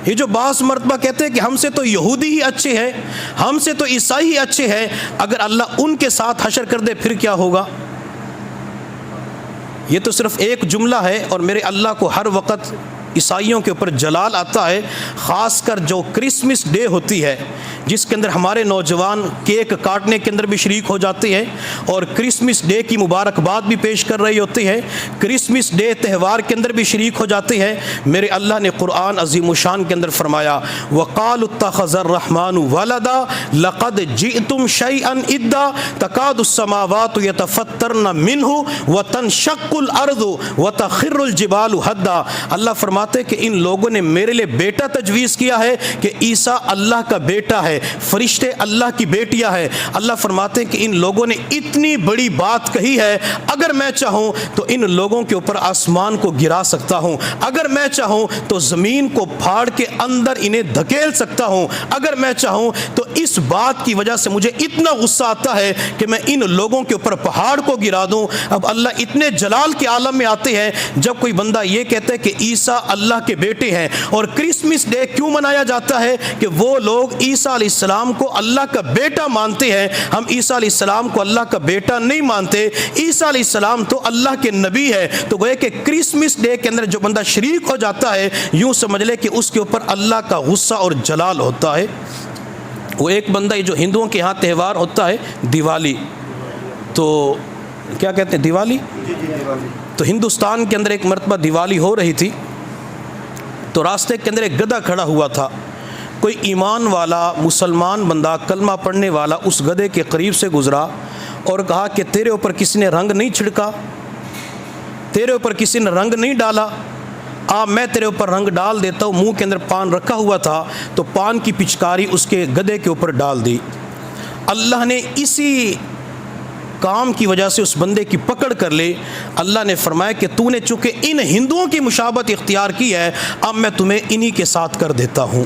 یہ جو بعض مرتبہ کہتے ہیں کہ ہم سے تو یہودی ہی اچھے ہیں، ہم سے تو عیسائی ہی اچھے ہیں، اگر اللہ ان کے ساتھ حشر کر دے پھر کیا ہوگا؟ یہ تو صرف ایک جملہ ہے، اور میرے اللہ کو ہر وقت عیسائیوں کے اوپر جلال آتا ہے، خاص کر جو کرسمس ڈے ہوتی ہے جس کے اندر ہمارے نوجوان کیک کاٹنے کے اندر بھی شریک ہو جاتے ہیں اور کرسمس ڈے کی مبارکباد بھی پیش کر رہے ہوتے ہیں، کرسمس ڈے تہوار کے اندر بھی شریک ہو جاتے ہیں۔ میرے اللہ نے قرآن عظیم الشان کے اندر فرمایا وَقَالُوا اتَّخَذَ الرَّحْمَنُ وَلَدًا لَقَدْ جِئْتُمْ شَيْئًا إِدًّا تَكَادُ السَّمَاوَاتُ يَتَفَطَّرْنَ مِنْهُ وَتَنشَقُّ الْأَرْضُ وَتَخِرُّ الْجِبَالُ هَدًّا۔ اللہ فرماتے کہ ان لوگوں نے میرے لیے بیٹا تجویز کیا ہے کہ عیسیٰ اللہ کا بیٹا ہے، فرشتے اللہ کی بیٹیاں ہیں۔ اللہ فرماتے ہیں کہ ان لوگوں نے اتنی بڑی بات کہی ہے، اگر میں چاہوں تو ان لوگوں کے اوپر آسمان کو گرا سکتا ہوں، اگر میں چاہوں تو زمین کو پھاڑ کے اندر انہیں دھکیل سکتا ہوں، اگر میں چاہوں تو اس بات کی وجہ سے مجھے اتنا غصہ آتا ہے کہ میں ان لوگوں کے اوپر پہاڑ کو گرا دوں۔ اب اللہ اتنے جلال کے عالم میں آتے ہیں جب کوئی بندہ یہ کہتا ہے کہ عیسیٰ اللہ کے بیٹے ہیں۔ اور کرسمس ڈے کیوں منایا جاتا ہے؟ کہ وہ لوگ عیسیٰ علیہ السلام کو اللہ کا بیٹا مانتے ہیں، ہم عیسیٰ علیہ السلام کو اللہ کا بیٹا نہیں مانتے۔ عیسیٰ علیہ السلام تو اللہ کے نبی ہے، تو گویا کہ کرسمس ڈے کے اندر جو بندہ شریک ہو جاتا ہے یوں سمجھ لے کہ اس کے اوپر اللہ کا غصہ اور جلال ہوتا ہے۔ وہ ایک بندہ جو ہندوؤں کے ہاں تہوار ہوتا ہے دیوالی، تو کیا کہتے ہیں دیوالی، تو ہندوستان کے اندر ایک مرتبہ دیوالی ہو رہی تھی، تو راستے کے اندر ایک گدھا کھڑا ہوا تھا۔ کوئی ایمان والا مسلمان بندہ کلمہ پڑھنے والا اس گدھے کے قریب سے گزرا اور کہا کہ تیرے اوپر کسی نے رنگ نہیں چھڑکا، تیرے اوپر کسی نے رنگ نہیں ڈالا، میں تیرے اوپر رنگ ڈال دیتا ہوں۔ منہ کے اندر پان رکھا ہوا تھا تو پان کی پچکاری اس کے گدھے کے اوپر ڈال دی۔ اللہ نے اسی کام کی وجہ سے اس بندے کی پکڑ کر لے۔ اللہ نے فرمایا کہ تو نے چونکہ ان ہندوؤں کی مشابہت اختیار کی ہے، اب میں تمہیں انہی کے ساتھ کر دیتا ہوں۔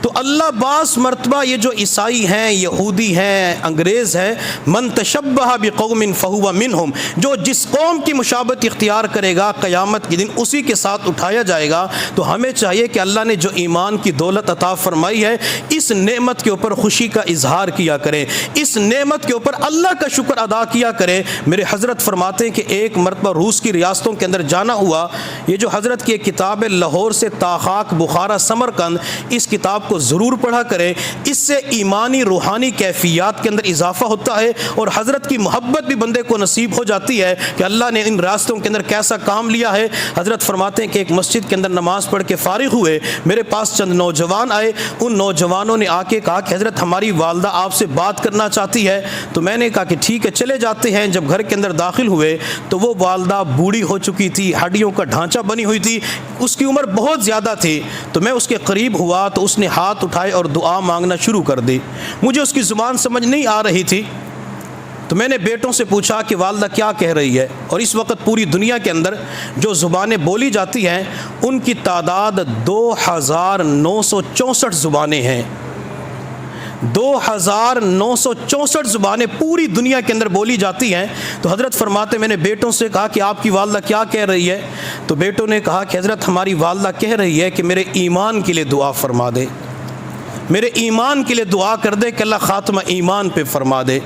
تو اللہ بعض مرتبہ یہ جو عیسائی ہیں، یہودی ہیں، انگریز ہیں، من تشبہ بقوم فہو منہم، جو جس قوم کی مشابہت اختیار کرے گا قیامت کے دن اسی کے ساتھ اٹھایا جائے گا۔ تو ہمیں چاہیے کہ اللہ نے جو ایمان کی دولت عطا فرمائی ہے اس نعمت کے اوپر خوشی کا اظہار کیا کریں، اس نعمت کے اوپر اللہ کا شکر ادا کیا کریں۔ میرے حضرت فرماتے ہیں کہ ایک مرتبہ روس کی ریاستوں کے اندر جانا ہوا۔ یہ جو حضرت کی ایک کتاب ہے لاہور سے تاخاک بخارا سمرقند، اس کتاب کو ضرور پڑھا کریں، اس سے ایمانی روحانی کیفیات کے اندر اضافہ ہوتا ہے اور حضرت کی محبت بھی بندے کو نصیب ہو جاتی ہے کہ اللہ نے ان راستوں کے اندر کیسا کام لیا ہے۔ حضرت فرماتے ہیں کہ ایک مسجد کے اندر نماز پڑھ کے فارغ ہوئے، میرے پاس چند نوجوان آئے، ان نوجوانوں نے آ کے کہا کہ حضرت ہماری والدہ آپ سے بات کرنا چاہتی ہے۔ تو میں نے کہا کہ ٹھیک ہے چلے جاتے ہیں۔ جب گھر کے اندر داخل ہوئے تو وہ والدہ بوڑھی ہو چکی تھی، ہڈیوں کا ڈھانچہ بنی ہوئی تھی، اس کی عمر بہت زیادہ تھی۔ تو میں اس کے قریب ہوا تو اس نے ہاتھ اٹھائے اور دعا مانگنا شروع کر دی۔ مجھے اس کی زبان سمجھ نہیں آ رہی تھی، تو میں نے بیٹوں سے پوچھا کہ والدہ کیا کہہ رہی ہے؟ اور اس وقت پوری دنیا کے اندر جو زبانیں بولی جاتی ہیں ان کی تعداد 2964 زبانیں ہیں۔ 2964 زبانیں پوری دنیا کے اندر بولی جاتی ہیں۔ تو حضرت فرماتے میں نے بیٹوں سے کہا کہ آپ کی والدہ کیا کہہ رہی ہے؟ تو بیٹوں نے کہا کہ حضرت ہماری والدہ کہہ رہی ہے کہ میرے ایمان کے لیے دعا فرما دے۔ میرے ایمان کے لیے دعا کر دے کہ اللہ خاتمہ ایمان پہ فرما دے۔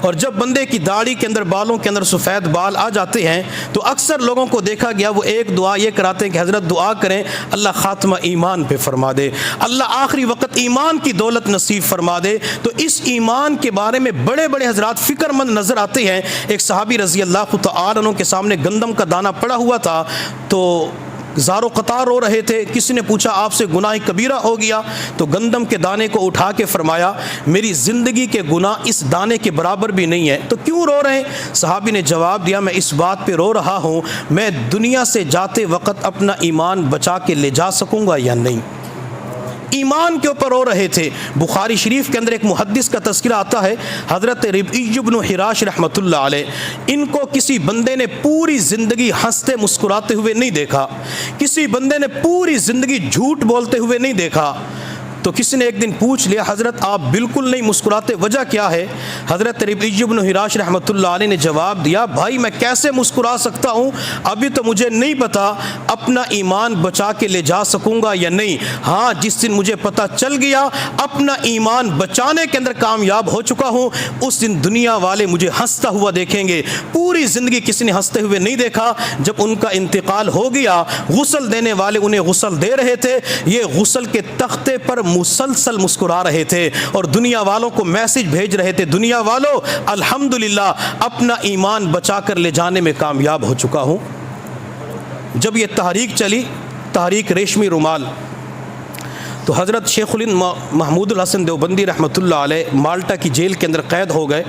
اور جب بندے کی داڑھی کے اندر، بالوں کے اندر سفید بال آ جاتے ہیں تو اکثر لوگوں کو دیکھا گیا وہ ایک دعا یہ کراتے ہیں کہ حضرت دعا کریں اللہ خاتمہ ایمان پہ فرما دے، اللہ آخری وقت ایمان کی دولت نصیب فرما دے۔ تو اس ایمان کے بارے میں بڑے بڑے حضرات فکر مند نظر آتے ہیں۔ ایک صحابی رضی اللہ تعالی عنہ کے سامنے گندم کا دانہ پڑا ہوا تھا تو زارو قطار رو رہے تھے۔ کسی نے پوچھا آپ سے گناہ کبیرہ ہو گیا؟ تو گندم کے دانے کو اٹھا کے فرمایا میری زندگی کے گناہ اس دانے کے برابر بھی نہیں ہے۔ تو کیوں رو رہے ہیں؟ صحابی نے جواب دیا میں اس بات پہ رو رہا ہوں میں دنیا سے جاتے وقت اپنا ایمان بچا کے لے جا سکوں گا یا نہیں۔ ایمان کے اوپر رو رہے تھے۔ بخاری شریف کے اندر ایک محدث کا تذکرہ آتا ہے، حضرت ربعی بن حراش رحمۃ اللہ علیہ، ان کو کسی بندے نے پوری زندگی ہنستے مسکراتے ہوئے نہیں دیکھا، کسی بندے نے پوری زندگی جھوٹ بولتے ہوئے نہیں دیکھا۔ تو کسی نے ایک دن پوچھ لیا حضرت آپ بالکل نہیں مسکراتے، وجہ کیا ہے؟ حضرت ربعی بن حراش رحمۃ اللہ علیہ نے جواب دیا بھائی میں کیسے مسکرا سکتا ہوں، ابھی تو مجھے نہیں پتا اپنا ایمان بچا کے لے جا سکوں گا یا نہیں۔ ہاں جس دن مجھے پتا چل گیا اپنا ایمان بچانے کے اندر کامیاب ہو چکا ہوں اس دن دنیا والے مجھے ہنستا ہوا دیکھیں گے۔ پوری زندگی کسی نے ہنستے ہوئے نہیں دیکھا۔ جب ان کا انتقال ہو گیا غسل دینے والے انہیں غسل دے رہے تھے، یہ غسل کے تختے پر مسلسل مسکرا رہے تھے اور دنیا والوں کو میسج بھیج رہے تھے دنیا والوں الحمدللہ اپنا ایمان بچا کر لے جانے میں کامیاب ہو چکا ہوں۔ جب یہ تحریک چلی، تحریک ریشمی رومال، تو حضرت شیخ الہند محمود الحسن دیوبندی رحمۃ اللہ علیہ مالٹا کی جیل کے اندر قید ہو گئے،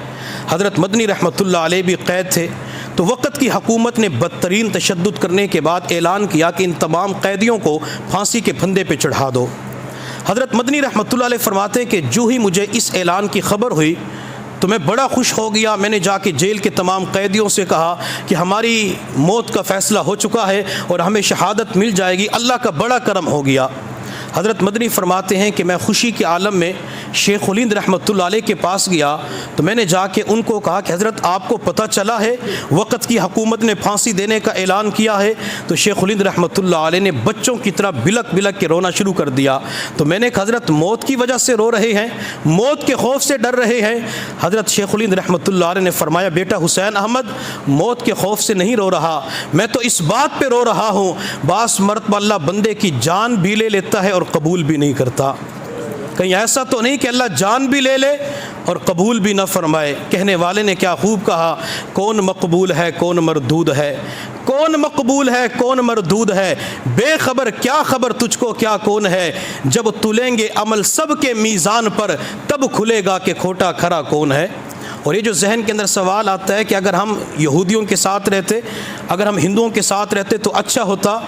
حضرت مدنی رحمۃ اللہ علیہ بھی قید تھے۔ تو وقت کی حکومت نے بدترین تشدد کرنے کے بعد اعلان کیا کہ ان تمام قیدیوں کو پھانسی کے پھندے پہ چڑھا دو۔ حضرت مدنی رحمۃ اللہ علیہ فرماتے ہیں کہ جو ہی مجھے اس اعلان کی خبر ہوئی تو میں بڑا خوش ہو گیا۔ میں نے جا کے جیل کے تمام قیدیوں سے کہا کہ ہماری موت کا فیصلہ ہو چکا ہے اور ہمیں شہادت مل جائے گی، اللہ کا بڑا کرم ہو گیا۔ حضرت مدنی فرماتے ہیں کہ میں خوشی کے عالم میں شیخ الہند رحمۃ اللہ علیہ کے پاس گیا تو میں نے جا کے ان کو کہا کہ حضرت آپ کو پتہ چلا ہے وقت کی حکومت نے پھانسی دینے کا اعلان کیا ہے؟ تو شیخ الہند رحمۃ اللہ علیہ نے بچوں کی طرح بلک بلک کے رونا شروع کر دیا۔ تو میں نے کہا حضرت موت کی وجہ سے رو رہے ہیں، موت کے خوف سے ڈر رہے ہیں؟ حضرت شیخ الہند رحمۃ اللہ علیہ نے فرمایا بیٹا حسین احمد موت کے خوف سے نہیں رو رہا، میں تو اس بات پہ رو رہا ہوں بعض مرتبہ اللہ بندے کی جان بھی لے لیتا ہے اور قبول بھی نہیں کرتا۔ کہیں ایسا تو نہیں کہ اللہ جان بھی لے لے اور قبول بھی نہ فرمائے۔ کہنے والے نے کیا خوب کہا، کون مقبول ہے کون مردود ہے، کون مقبول ہے کون مردود ہے، بے خبر کیا خبر تجھ کو کیا کون ہے، جب تلیں گے عمل سب کے میزان پر تب کھلے گا کہ کھوٹا کھرا کون ہے۔ اور یہ جو ذہن کے اندر سوال آتا ہے کہ اگر ہم یہودیوں کے ساتھ رہتے، اگر ہم ہندوؤں کے ساتھ رہتے تو اچھا ہوتا،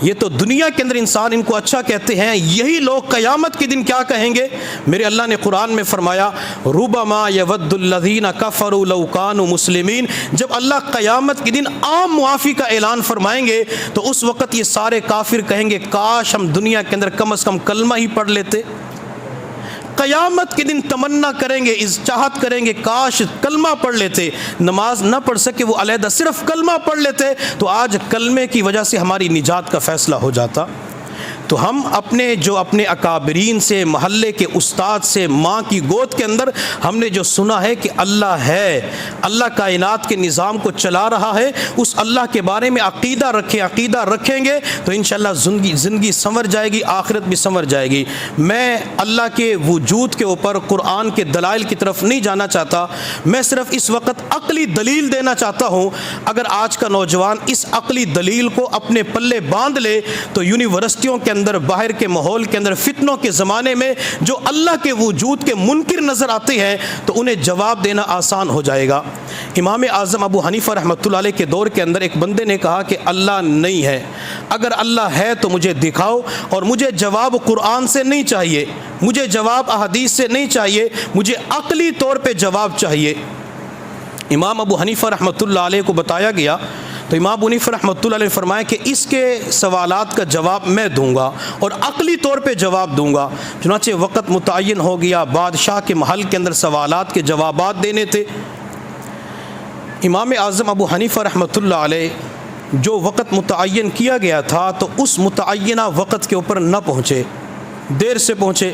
یہ تو دنیا کے اندر انسان ان کو اچھا کہتے ہیں، یہی لوگ قیامت کے دن کیا کہیں گے؟ میرے اللہ نے قرآن میں فرمایا ربما یود الذین کفروا لو کانوا مسلمین، جب اللہ قیامت کے دن عام معافی کا اعلان فرمائیں گے تو اس وقت یہ سارے کافر کہیں گے کاش ہم دنیا کے اندر کم از کم کلمہ ہی پڑھ لیتے۔ قیامت کے دن تمنا کریں گے، چاہت کریں گے کاش کلمہ پڑھ لیتے، نماز نہ پڑھ سکے وہ علیحدہ صرف کلمہ پڑھ لیتے تو آج کلمے کی وجہ سے ہماری نجات کا فیصلہ ہو جاتا۔ تو ہم اپنے اکابرین سے، محلے کے استاد سے، ماں کی گود کے اندر ہم نے جو سنا ہے کہ اللہ ہے، اللہ کائنات کے نظام کو چلا رہا ہے، اس اللہ کے بارے میں عقیدہ رکھیں گے تو انشاءاللہ زندگی سنور جائے گی، آخرت بھی سنور جائے گی۔ میں اللہ کے وجود کے اوپر قرآن کے دلائل کی طرف نہیں جانا چاہتا، میں صرف اس وقت عقلی دلیل دینا چاہتا ہوں۔ اگر آج کا نوجوان اس عقلی دلیل کو اپنے پلے باندھ لے تو یونیورسٹیوں کے اندر، باہر کے ماحول کے اندر، فتنوں کے زمانے میں جو اللہ کے وجود کے منکر نظر آتے ہیں تو انہیں جواب دینا آسان ہو جائے گا۔ امام اعظم ابو حنیفہ رحمۃ اللہ علیہ کے دور کے اندر ایک بندے نے کہا کہ اللہ نہیں ہے، اگر اللہ ہے تو مجھے دکھاؤ، اور مجھے جواب قرآن سے نہیں چاہیے، مجھے جواب احادیث سے نہیں چاہیے، مجھے عقلی طور پہ جواب چاہیے۔ امام ابو حنیفہ رحمۃ اللہ علیہ کو بتایا گیا تو امام ابو حنیفہ رحمۃ اللہ علیہ نے فرمایا کہ اس کے سوالات کا جواب میں دوں گا اور عقلی طور پہ جواب دوں گا۔ چنانچہ وقت متعین ہو گیا، بادشاہ کے محل کے اندر سوالات کے جوابات دینے تھے۔ امام اعظم ابو حنیفہ رحمۃ اللہ علیہ جو وقت متعین کیا گیا تھا تو اس متعینہ وقت کے اوپر نہ پہنچے، دیر سے پہنچے۔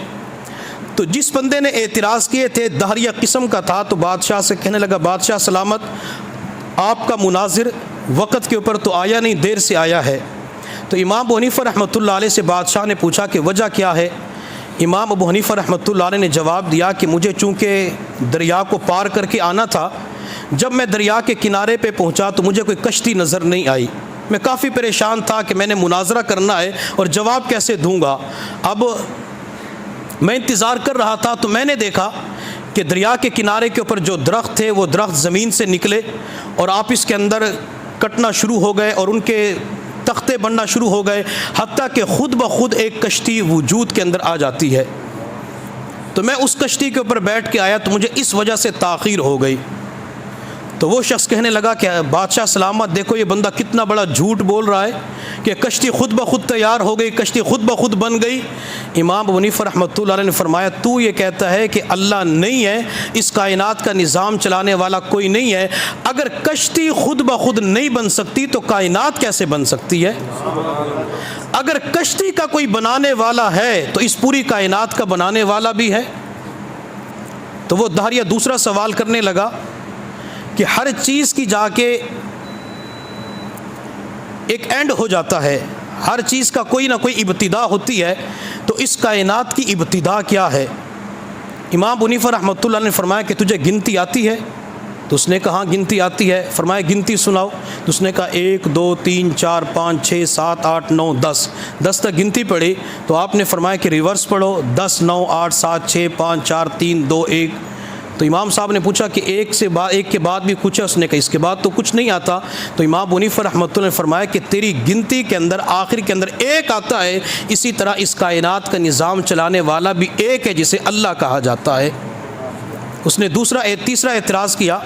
تو جس بندے نے اعتراض کیے تھے دہریہ قسم کا تھا، تو بادشاہ سے کہنے لگا بادشاہ سلامت، آپ کا مناظر وقت کے اوپر تو آیا نہیں، دیر سے آیا ہے۔ تو امام ابو حنیفہ رحمۃ اللہ علیہ سے بادشاہ نے پوچھا کہ وجہ کیا ہے؟ امام ابو حنیفہ رحمۃ اللہ علیہ نے جواب دیا کہ مجھے چونکہ دریا کو پار کر کے آنا تھا، جب میں دریا کے کنارے پہ پہنچا تو مجھے کوئی کشتی نظر نہیں آئی، میں کافی پریشان تھا کہ میں نے مناظرہ کرنا ہے اور جواب کیسے دوں گا۔ اب میں انتظار کر رہا تھا تو میں نے دیکھا کہ دریا کے کنارے کے اوپر جو درخت تھے وہ درخت زمین سے نکلے اور آپس کے اندر کٹنا شروع ہو گئے اور ان کے تختے بننا شروع ہو گئے، حتیٰ کہ خود بخود ایک کشتی وجود کے اندر آ جاتی ہے۔ تو میں اس کشتی کے اوپر بیٹھ کے آیا تو مجھے اس وجہ سے تاخیر ہو گئی۔ تو وہ شخص کہنے لگا کہ بادشاہ سلامت، دیکھو یہ بندہ کتنا بڑا جھوٹ بول رہا ہے کہ کشتی خود بخود تیار ہو گئی، کشتی خود بخود بن گئی۔ امام ابو حنیفہ رحمۃ اللہ علیہ نے فرمایا تو یہ کہتا ہے کہ اللہ نہیں ہے، اس کائنات کا نظام چلانے والا کوئی نہیں ہے، اگر کشتی خود بخود نہیں بن سکتی تو کائنات کیسے بن سکتی ہے؟ اگر کشتی کا کوئی بنانے والا ہے تو اس پوری کائنات کا بنانے والا بھی ہے۔ تو وہ دہریہ دوسرا سوال کرنے لگا کہ ہر چیز کی جا کے ایک اینڈ ہو جاتا ہے، ہر چیز کا کوئی نہ کوئی ابتدا ہوتی ہے، تو اس کائنات کی ابتدا کیا ہے؟ امام ابو حنیفہ رحمۃ اللہ نے فرمایا کہ تجھے گنتی آتی ہے؟ تو اس نے کہا گنتی آتی ہے۔ فرمایا گنتی سناؤ۔ تو اس نے کہا 1 2 3 4 5 6 7 8 9 10 تک گنتی پڑھی۔ تو آپ نے فرمایا کہ ریورس پڑھو، 10 9 8 7 6 5 4 3 2 1۔ تو امام صاحب نے پوچھا کہ ایک کے بعد بھی کچھ ہے؟ اس نے کہا اس کے بعد تو کچھ نہیں آتا۔ تو امام ابو حنیفہ رحمۃ اللہ نے فرمایا کہ تیری گنتی کے اندر آخر کے اندر ایک آتا ہے، اسی طرح اس کائنات کا نظام چلانے والا بھی ایک ہے جسے اللہ کہا جاتا ہے۔ اس نے تیسرا اعتراض کیا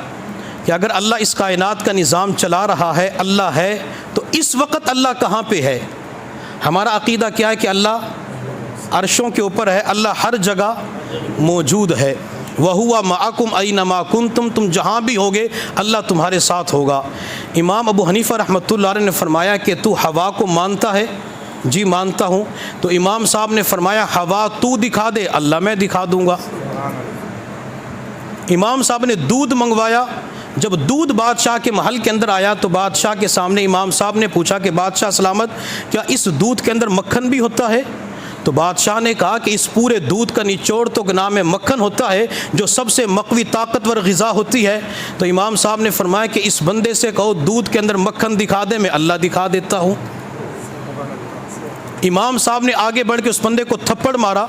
کہ اگر اللہ اس کائنات کا نظام چلا رہا ہے، اللہ ہے، تو اس وقت اللہ کہاں پہ ہے؟ ہمارا عقیدہ کیا ہے کہ اللہ عرشوں کے اوپر ہے، اللہ ہر جگہ موجود ہے۔ وَهُوَ مَعَكُمْ أَيْنَمَا كُنْتُمْ، تم جہاں بھی ہوگے اللہ تمہارے ساتھ ہوگا۔ امام ابو حنیفہ رحمۃ اللہ علیہ نے فرمایا کہ تو ہوا کو مانتا ہے؟ جی مانتا ہوں۔ تو امام صاحب نے فرمایا ہوا تو دکھا دے، اللہ میں دکھا دوں گا۔ امام صاحب نے دودھ منگوایا، جب دودھ بادشاہ کے محل کے اندر آیا تو بادشاہ کے سامنے امام صاحب نے پوچھا کہ بادشاہ سلامت، کیا اس دودھ کے اندر مکھن بھی ہوتا ہے؟ تو بادشاہ نے کہا کہ اس پورے دودھ کا نچوڑ تو نام مکھن ہوتا ہے، جو سب سے مقوی طاقتور غذا ہوتی ہے۔ تو امام صاحب نے فرمایا کہ اس بندے سے کہو دودھ کے اندر مکھن دکھا دے، میں اللہ دکھا دیتا ہوں۔ امام صاحب نے آگے بڑھ کے اس بندے کو تھپڑ مارا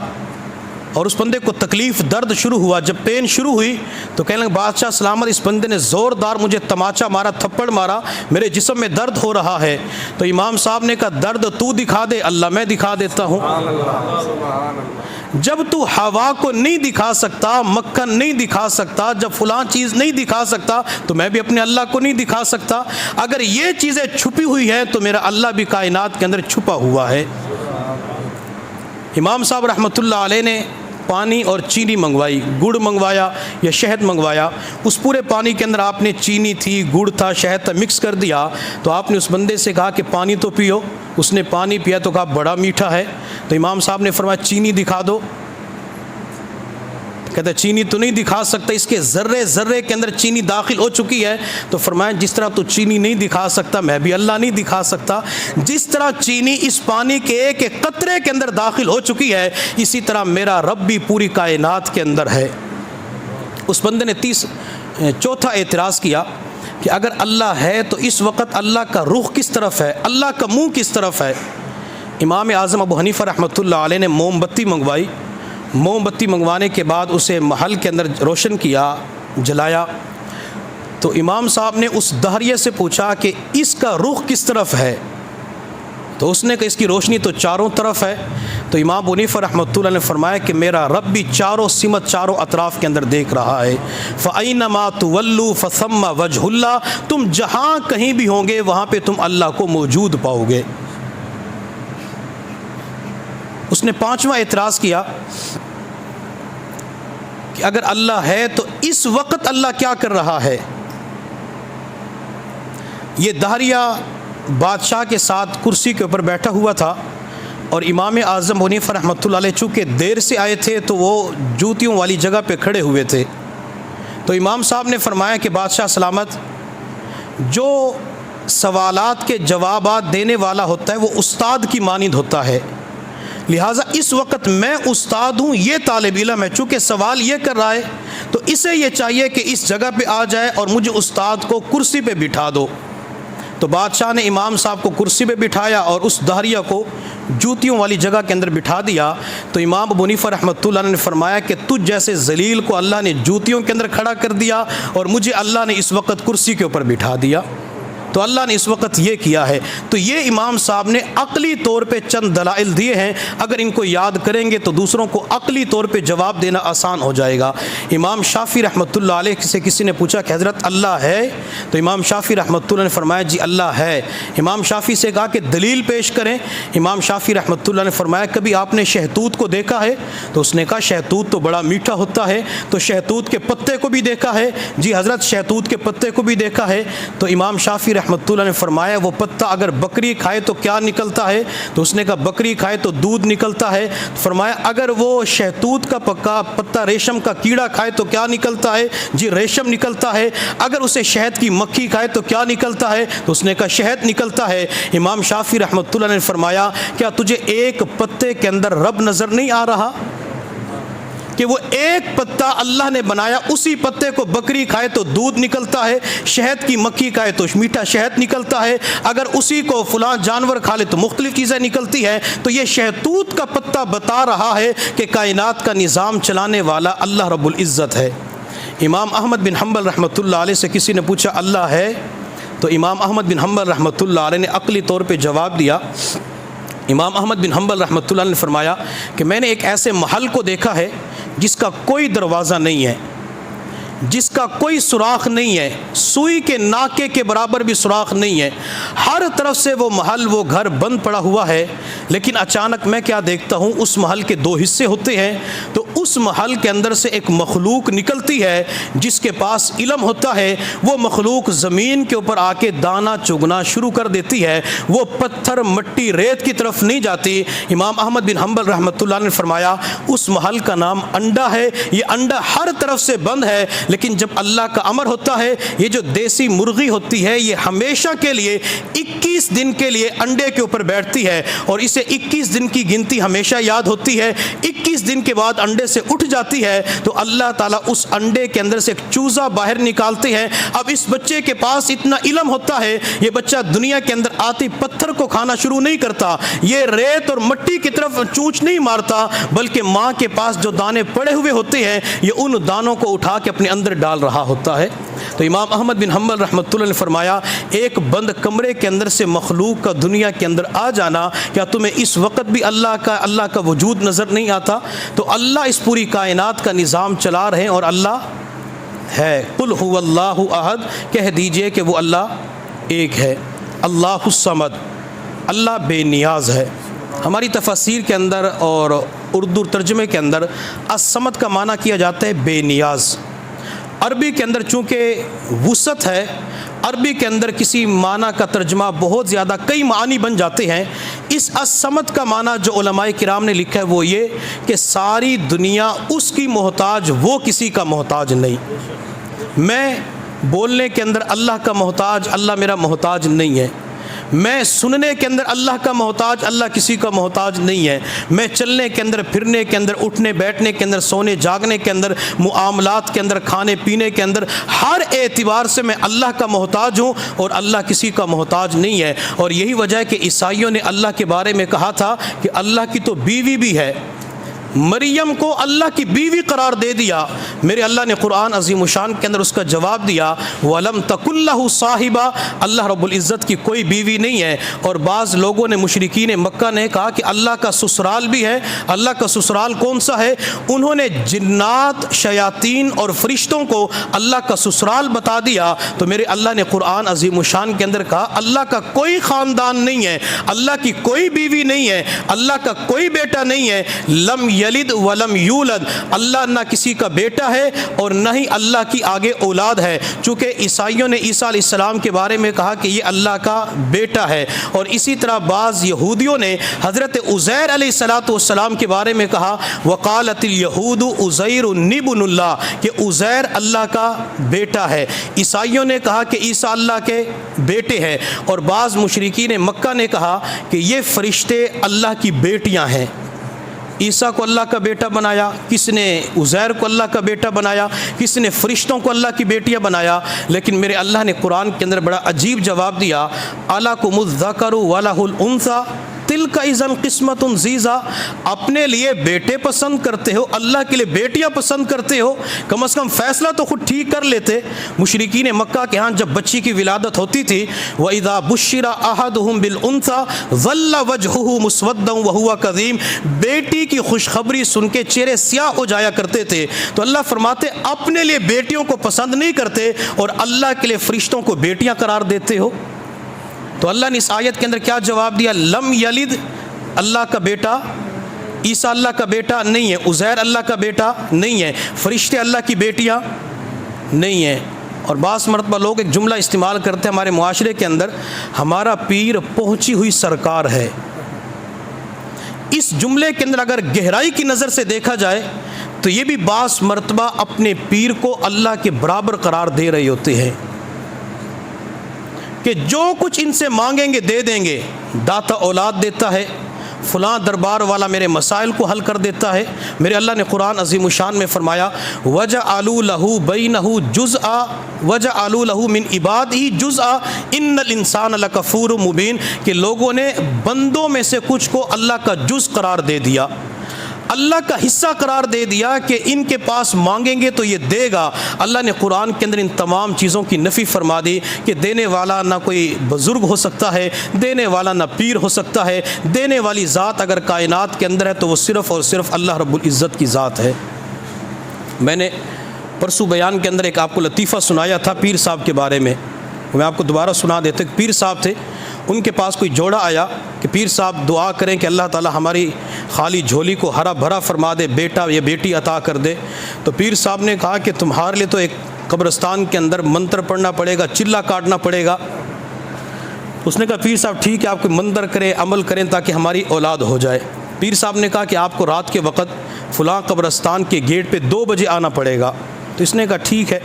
اور اس بندے کو تکلیف درد شروع ہوا۔ جب پین شروع ہوئی تو کہنے لگا بادشاہ سلامت، اس بندے نے زوردار مجھے تماچا مارا، تھپڑ مارا، میرے جسم میں درد ہو رہا ہے۔ تو امام صاحب نے کہا درد تو دکھا دے، اللہ میں دکھا دیتا ہوں۔ جب تو ہوا کو نہیں دکھا سکتا، مکھن نہیں دکھا سکتا، جب فلاں چیز نہیں دکھا سکتا تو میں بھی اپنے اللہ کو نہیں دکھا سکتا۔ اگر یہ چیزیں چھپی ہوئی ہے تو میرا اللہ بھی کائنات کے اندر چھپا ہوا ہے۔ امام صاحب رحمۃ اللہ علیہ نے پانی اور چینی منگوائی، گڑ منگوایا یا شہد منگوایا۔ اس پورے پانی کے اندر آپ نے چینی تھی، گڑ تھا، شہد تھا، مکس کر دیا۔ تو آپ نے اس بندے سے کہا کہ پانی تو پیو۔ اس نے پانی پیا تو کہا بڑا میٹھا ہے۔ تو امام صاحب نے فرمایا چینی دکھا دو۔ کہتا ہے چینی تو نہیں دکھا سکتا، اس کے ذرے ذرے کے اندر چینی داخل ہو چکی ہے۔ تو فرمایا جس طرح تو چینی نہیں دکھا سکتا، میں بھی اللہ نہیں دکھا سکتا۔ جس طرح چینی اس پانی کے ایک ایک قطرے کے اندر داخل ہو چکی ہے، اسی طرح میرا رب بھی پوری کائنات کے اندر ہے۔ اس بندے نے چوتھا اعتراض کیا کہ اگر اللہ ہے تو اس وقت اللہ کا رخ کس طرف ہے، اللہ کا منہ کس طرف ہے؟ امام اعظم ابو حنیفہ رحمۃ اللہ علیہ نے موم بتی منگوائی۔ موم بتی منگوانے کے بعد اسے محل کے اندر روشن کیا، جلایا۔ تو امام صاحب نے اس دہریے سے پوچھا کہ اس کا رخ کس طرف ہے؟ تو اس نے کہا اس کی روشنی تو چاروں طرف ہے۔ تو امام ابو حنیفہ رحمۃ اللہ نے فرمایا کہ میرا رب بھی چاروں سمت، چاروں اطراف کے اندر دیکھ رہا ہے۔ فَأَيْنَمَا تُوَلُّوا فَثَمَّ وَجْهُ اللَّهِ، تم جہاں کہیں بھی ہوں گے وہاں پہ تم اللہ کو موجود پاؤ گے۔ اس نے پانچواں اعتراض کیا کہ اگر اللہ ہے تو اس وقت اللہ کیا کر رہا ہے؟ یہ دہریہ بادشاہ کے ساتھ کرسی کے اوپر بیٹھا ہوا تھا اور امام اعظم ابو حنیفہ رحمۃ اللہ علیہ چونکہ دیر سے آئے تھے تو وہ جوتیوں والی جگہ پہ کھڑے ہوئے تھے. تو امام صاحب نے فرمایا کہ بادشاہ سلامت، جو سوالات کے جوابات دینے والا ہوتا ہے وہ استاد کی مانند ہوتا ہے، لہٰذا اس وقت میں استاد ہوں، یہ طالب علم ہے، چونکہ سوال یہ کر رہا ہے تو اسے یہ چاہیے کہ اس جگہ پہ آ جائے اور مجھے استاد کو کرسی پہ بٹھا دو. تو بادشاہ نے امام صاحب کو کرسی پہ بٹھایا اور اس داہریہ کو جوتیوں والی جگہ کے اندر بٹھا دیا. تو امام ابو حنیفہ رحمۃ اللہ نے فرمایا کہ تجھ جیسے ذلیل کو اللہ نے جوتیوں کے اندر کھڑا کر دیا اور مجھے اللہ نے اس وقت کرسی کے اوپر بٹھا دیا. تو اللہ نے اس وقت یہ کیا ہے. تو یہ امام صاحب نے عقلی طور پہ چند دلائل دیے ہیں، اگر ان کو یاد کریں گے تو دوسروں کو عقلی طور پہ جواب دینا آسان ہو جائے گا. امام شافعی رحمۃ اللہ علیہ سے کسی نے پوچھا کہ حضرت اللہ ہے؟ تو امام شافعی رحمۃ اللہ نے فرمایا جی اللہ ہے. امام شافعی سے کہا کہ دلیل پیش کریں. امام شافعی رحمۃ اللہ نے فرمایا کبھی آپ نے شہتوت کو دیکھا ہے؟ تو اس نے کہا شہتوت تو بڑا میٹھا ہوتا ہے. تو شہتوت کے پتے کو بھی دیکھا ہے؟ جی حضرت شہتوت کے پتے کو بھی دیکھا ہے. تو امام شافعی رحمۃ اللہ نے فرمایا وہ پتا اگر بکری کھائے تو کیا نکلتا ہے؟ تو اس نے کہا بکری کھائے تو دودھ نکلتا ہے. فرمایا اگر وہ شہتوت کا پکا پتا ریشم کا کیڑا کھائے تو کیا نکلتا ہے؟ جی ریشم نکلتا ہے. اگر اسے شہد کی مکھی کھائے تو کیا نکلتا ہے؟ تو اس نے کہا شہد نکلتا ہے. امام شافعی رحمۃ اللہ نے فرمایا کیا تجھے ایک پتے کے اندر رب نظر نہیں آ رہا کہ وہ ایک پتا اللہ نے بنایا، اسی پتے کو بکری کھائے تو دودھ نکلتا ہے، شہد کی مکھی کھائے تو میٹھا شہد نکلتا ہے، اگر اسی کو فلاں جانور کھا لے تو مختلف چیزیں نکلتی ہیں. تو یہ شہتوت کا پتا بتا رہا ہے کہ کائنات کا نظام چلانے والا اللہ رب العزت ہے. امام احمد بن حنبل رحمۃ اللہ علیہ سے کسی نے پوچھا اللہ ہے؟ تو امام احمد بن حنبل رحمۃ اللہ علیہ نے عقلی طور پہ جواب دیا. امام احمد بن حنبل رحمۃ اللہ نے فرمایا کہ میں نے ایک ایسے محل کو دیکھا ہے جس کا کوئی دروازہ نہیں ہے، جس کا کوئی سوراخ نہیں ہے، سوئی کے ناکے کے برابر بھی سوراخ نہیں ہے، ہر طرف سے وہ محل وہ گھر بند پڑا ہوا ہے. لیکن اچانک میں کیا دیکھتا ہوں اس محل کے دو حصے ہوتے ہیں. تو اس محل کے اندر سے ایک مخلوق نکلتی ہے جس کے پاس علم ہوتا ہے. وہ مخلوق زمین کے اوپر آ کے دانہ چگنا شروع کر دیتی ہے، وہ پتھر مٹی ریت کی طرف نہیں جاتی. امام احمد بن حنبل رحمۃ اللہ نے فرمایا اس محل کا نام انڈا ہے. یہ انڈا ہر طرف سے بند ہے، لیکن جب اللہ کا امر ہوتا ہے یہ جو دیسی مرغی ہوتی ہے یہ ہمیشہ کے لیے 21 دن کے لیے انڈے کے اوپر بیٹھتی ہے اور اسے 21 دن کی گنتی ہمیشہ یاد ہوتی ہے. 21 دن کے بعد انڈے سے اٹھ جاتی ہے تو اللہ تعالیٰ اس انڈے کے اندر سے ایک چوزا باہر نکالتے ہیں. اب اس بچے کے پاس اتنا علم ہوتا ہے، یہ بچہ دنیا کے اندر آتی پتھر کو کھانا شروع نہیں کرتا، یہ ریت اور مٹی کی طرف چونچ نہیں مارتا، بلکہ ماں کے پاس جو دانے پڑے ہوئے ہوتے ہیں یہ ان دانوں کو اٹھا کے اپنے اندر ڈال رہا ہوتا ہے. تو امام احمد بن حنبل رحمۃ اللہ نے فرمایا ایک بند کمرے کے اندر سے مخلوق کا دنیا کے اندر آ جانا، کیا تمہیں اس وقت بھی اللہ کا وجود نظر نہیں آتا؟ تو اللہ اس پوری کائنات کا نظام چلا رہے ہیں اور اللہ ہے. قل هو اللہ احد، کہہ دیجئے کہ وہ اللہ ایک ہے. اللہ الصمد، اللہ بے نیاز ہے. ہماری تفاسیر کے اندر اور اردو ترجمے کے اندر الصمد کا معنی کیا جاتا ہے بے نیاز. عربی کے اندر چونکہ وسعت ہے، عربی کے اندر کسی معنی کا ترجمہ بہت زیادہ کئی معنی بن جاتے ہیں. اس الصمد کا معنی جو علماء کرام نے لکھا ہے وہ یہ کہ ساری دنیا اس کی محتاج، وہ کسی کا محتاج نہیں. میں بولنے کے اندر اللہ کا محتاج، اللہ میرا محتاج نہیں ہے. میں سننے کے اندر اللہ کا محتاج، اللہ کسی کا محتاج نہیں ہے. میں چلنے کے اندر، پھرنے کے اندر، اٹھنے بیٹھنے کے اندر، سونے جاگنے کے اندر، معاملات کے اندر، کھانے پینے کے اندر، ہر اعتبار سے میں اللہ کا محتاج ہوں اور اللہ کسی کا محتاج نہیں ہے. اور یہی وجہ ہے کہ عیسائیوں نے اللہ کے بارے میں کہا تھا کہ اللہ کی تو بیوی بھی ہے، مریم کو اللہ کی بیوی قرار دے دیا. میرے اللہ نے قرآن عظیم الشان کے اندر اس کا جواب دیا وَلَمْ تَكُنْ لَهُ صَاحِبَةٌ، اللہ رب العزت کی کوئی بیوی نہیں ہے. اور بعض لوگوں نے، مشرکین مکہ نے کہا کہ اللہ کا سسرال بھی ہے. اللہ کا سسرال کون سا ہے؟ انہوں نے جنات، شیاطین اور فرشتوں کو اللہ کا سسرال بتا دیا. تو میرے اللہ نے قرآن عظیم الشان کے اندر کہا اللہ کا کوئی خاندان نہیں ہے، اللہ کی کوئی بیوی نہیں ہے، اللہ کا کوئی بیٹا نہیں ہے. لم یلد ولم یولد، اللہ نہ کسی کا بیٹا ہے اور نہ ہی اللہ کی آگے اولاد ہے، چونکہ عیسائیوں نے عیسیٰ علیہ السلام کے بارے میں کہا کہ یہ اللہ کا بیٹا ہے، اور اسی طرح بعض یہودیوں نے حضرت عزیر علیہ السلام کے بارے میں کہا وقالت الیہود عزیر ابن اللہ، کہ عزیر اللہ کا بیٹا ہے۔ عیسائیوں نے کہا کہ عیسیٰ اللہ کے بیٹے ہیں، اور بعض مشرکین مکہ نے کہا کہ یہ فرشتے اللہ کی بیٹیاں ہیں۔ عیسیٰ کو اللہ کا بیٹا بنایا، کس نے عزیر کو اللہ کا بیٹا بنایا، کس نے فرشتوں کو اللہ کی بیٹیاں بنایا، لیکن میرے اللہ نے قرآن کے اندر بڑا عجیب جواب دیا، اَلَکُمُ الذَّکَرُ وَلَهُ الْأُنثىٰ تِلْکَ اِذًا قِسْمَةٌ ضِیزَىٰ، اپنے لیے بیٹے پسند کرتے ہو، اللہ کے لیے بیٹیاں پسند کرتے ہو، کم از کم فیصلہ تو خود ٹھیک کر لیتے۔ مشرکین مکہ کے ہاں جب بچی کی ولادت ہوتی تھی، وَإِذَا بُشِّرَ أَحَدُهُم بِالْأُنثىٰ ظَلَّ وَجْهُهُ مُسْوَدًّا وَهُوَ كَظِيمٌ، بیٹی کی خوشخبری سن کے چہرے سیاہ ہو جایا کرتے تھے، تو اللہ فرماتے اپنے لیے بیٹیوں کو پسند نہیں کرتے اور اللہ کے لیے فرشتوں کو بیٹیاں قرار دیتے ہو۔ تو اللہ نے اس آیت کے اندر کیا جواب دیا؟ لم یلد، اللہ کا بیٹا، عیسیٰ اللہ کا بیٹا نہیں ہے، عزیر اللہ کا بیٹا نہیں ہے، فرشتے اللہ کی بیٹیاں نہیں ہیں۔ اور بعض مرتبہ لوگ ایک جملہ استعمال کرتے ہیں ہمارے معاشرے کے اندر، ہمارا پیر پہنچی ہوئی سرکار ہے۔ اس جملے کے اندر اگر گہرائی کی نظر سے دیکھا جائے تو یہ بھی بعض مرتبہ اپنے پیر کو اللہ کے برابر قرار دے رہے ہوتے ہیں کہ جو کچھ ان سے مانگیں گے دے دیں گے، داتا اولاد دیتا ہے، فلاں دربار والا میرے مسائل کو حل کر دیتا ہے۔ میرے اللہ نے قرآن عظیم الشان میں فرمایا وَجَعَلُوا لَهُ بَيْنَهُ جُزْءًا وَجَعَلُوا لَهُ مِنْ عِبَادِهِ جُزْءًا إِنَّ الْإِنسَانَ لَكَفُورٌ مُبِينٌ، کہ لوگوں نے بندوں میں سے کچھ کو اللہ کا جز قرار دے دیا، اللہ کا حصہ قرار دے دیا کہ ان کے پاس مانگیں گے تو یہ دے گا۔ اللہ نے قرآن کے اندر ان تمام چیزوں کی نفی فرما دی کہ دینے والا نہ کوئی بزرگ ہو سکتا ہے، دینے والا نہ پیر ہو سکتا ہے، دینے والی ذات اگر کائنات کے اندر ہے تو وہ صرف اور صرف اللہ رب العزت کی ذات ہے۔ میں نے پرسوں بیان کے اندر ایک آپ کو لطیفہ سنایا تھا پیر صاحب کے بارے میں، میں آپ کو دوبارہ سنا دیتا ہوں۔ پیر صاحب تھے، ان کے پاس کوئی جوڑا آیا کہ پیر صاحب دعا کریں کہ اللہ تعالی ہماری خالی جھولی کو ہرا بھرا فرما دے، بیٹا یا بیٹی عطا کر دے۔ تو پیر صاحب نے کہا کہ تمہارے لیے تو ایک قبرستان کے اندر منتر پڑھنا پڑے گا، چلا کاٹنا پڑے گا۔ اس نے کہا پیر صاحب ٹھیک ہے، آپ کوئی منتر کریں، عمل کریں تاکہ ہماری اولاد ہو جائے۔ پیر صاحب نے کہا کہ آپ کو رات کے وقت فلاں قبرستان کے گیٹ پہ 2 بجے آنا پڑے گا۔ تو اس نے کہا ٹھیک ہے۔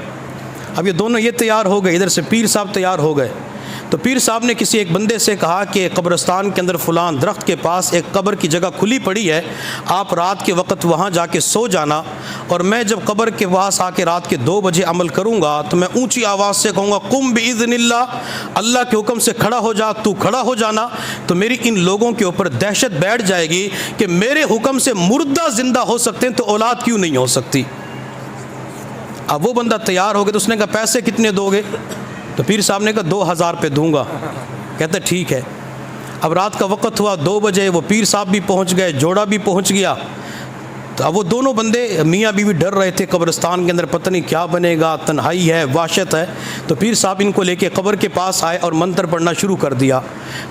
اب یہ دونوں یہ تیار ہو گئے، ادھر سے پیر صاحب تیار ہو گئے۔ تو پیر صاحب نے کسی ایک بندے سے کہا کہ قبرستان کے اندر فلاں درخت کے پاس ایک قبر کی جگہ کھلی پڑی ہے، آپ رات کے وقت وہاں جا کے سو جانا، اور میں جب قبر کے پاس آ کے رات کے 2 بجے عمل کروں گا تو میں اونچی آواز سے کہوں گا قم باذن اللہ، اللہ کے حکم سے کھڑا ہو جا، تو کھڑا ہو جانا، تو میری ان لوگوں کے اوپر دہشت بیٹھ جائے گی کہ میرے حکم سے مردہ زندہ ہو سکتے ہیں تو اولاد کیوں نہیں ہو سکتی۔ اب وہ بندہ تیار ہو گیا، تو اس نے کہا پیسے کتنے دو گے؟ تو پیر صاحب نے کہا 2000 پہ دوں گا۔ کہتے ٹھیک ہے۔ اب رات کا وقت ہوا، 2 بجے، وہ پیر صاحب بھی پہنچ گئے، جوڑا بھی پہنچ گیا۔ تو اب وہ دونوں بندے میاں بیوی ڈر رہے تھے قبرستان کے اندر، پتہ نہیں کیا بنے گا، تنہائی ہے، وحشت ہے۔ تو پیر صاحب ان کو لے کے قبر کے پاس آئے اور منتر پڑھنا شروع کر دیا۔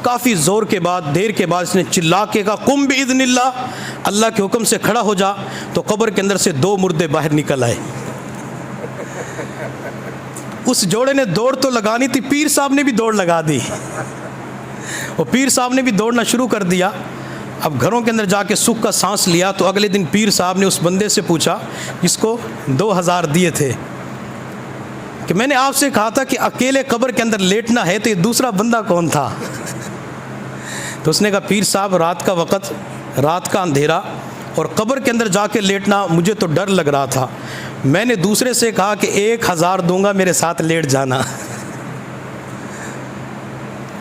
کافی زور کے بعد، دیر کے بعد اس نے چلا کے کہا قم باذن اللہ، اللہ کے حکم سے کھڑا ہو جا۔ تو قبر کے اندر سے 2 مردے باہر نکل آئے۔ اس جوڑے نے دوڑ تو لگانی تھی، پیر صاحب نے بھی دوڑ لگا دی، اور پیر صاحب نے بھی دوڑنا شروع کر دیا۔ اب گھروں کے اندر جا کے سکھ کا سانس لیا۔ تو اگلے دن پیر صاحب نے اس بندے سے پوچھا جس کو 2000 دیے تھے کہ میں نے آپ سے کہا تھا کہ اکیلے قبر کے اندر لیٹنا ہے، تو یہ دوسرا بندہ کون تھا؟ تو اس نے کہا پیر صاحب رات کا وقت، رات کا اندھیرا، اور قبر کے اندر جا کے لیٹنا مجھے تو ڈر لگ رہا تھا، میں نے دوسرے سے کہا کہ 1000 دوں گا، میرے ساتھ لیٹ جانا۔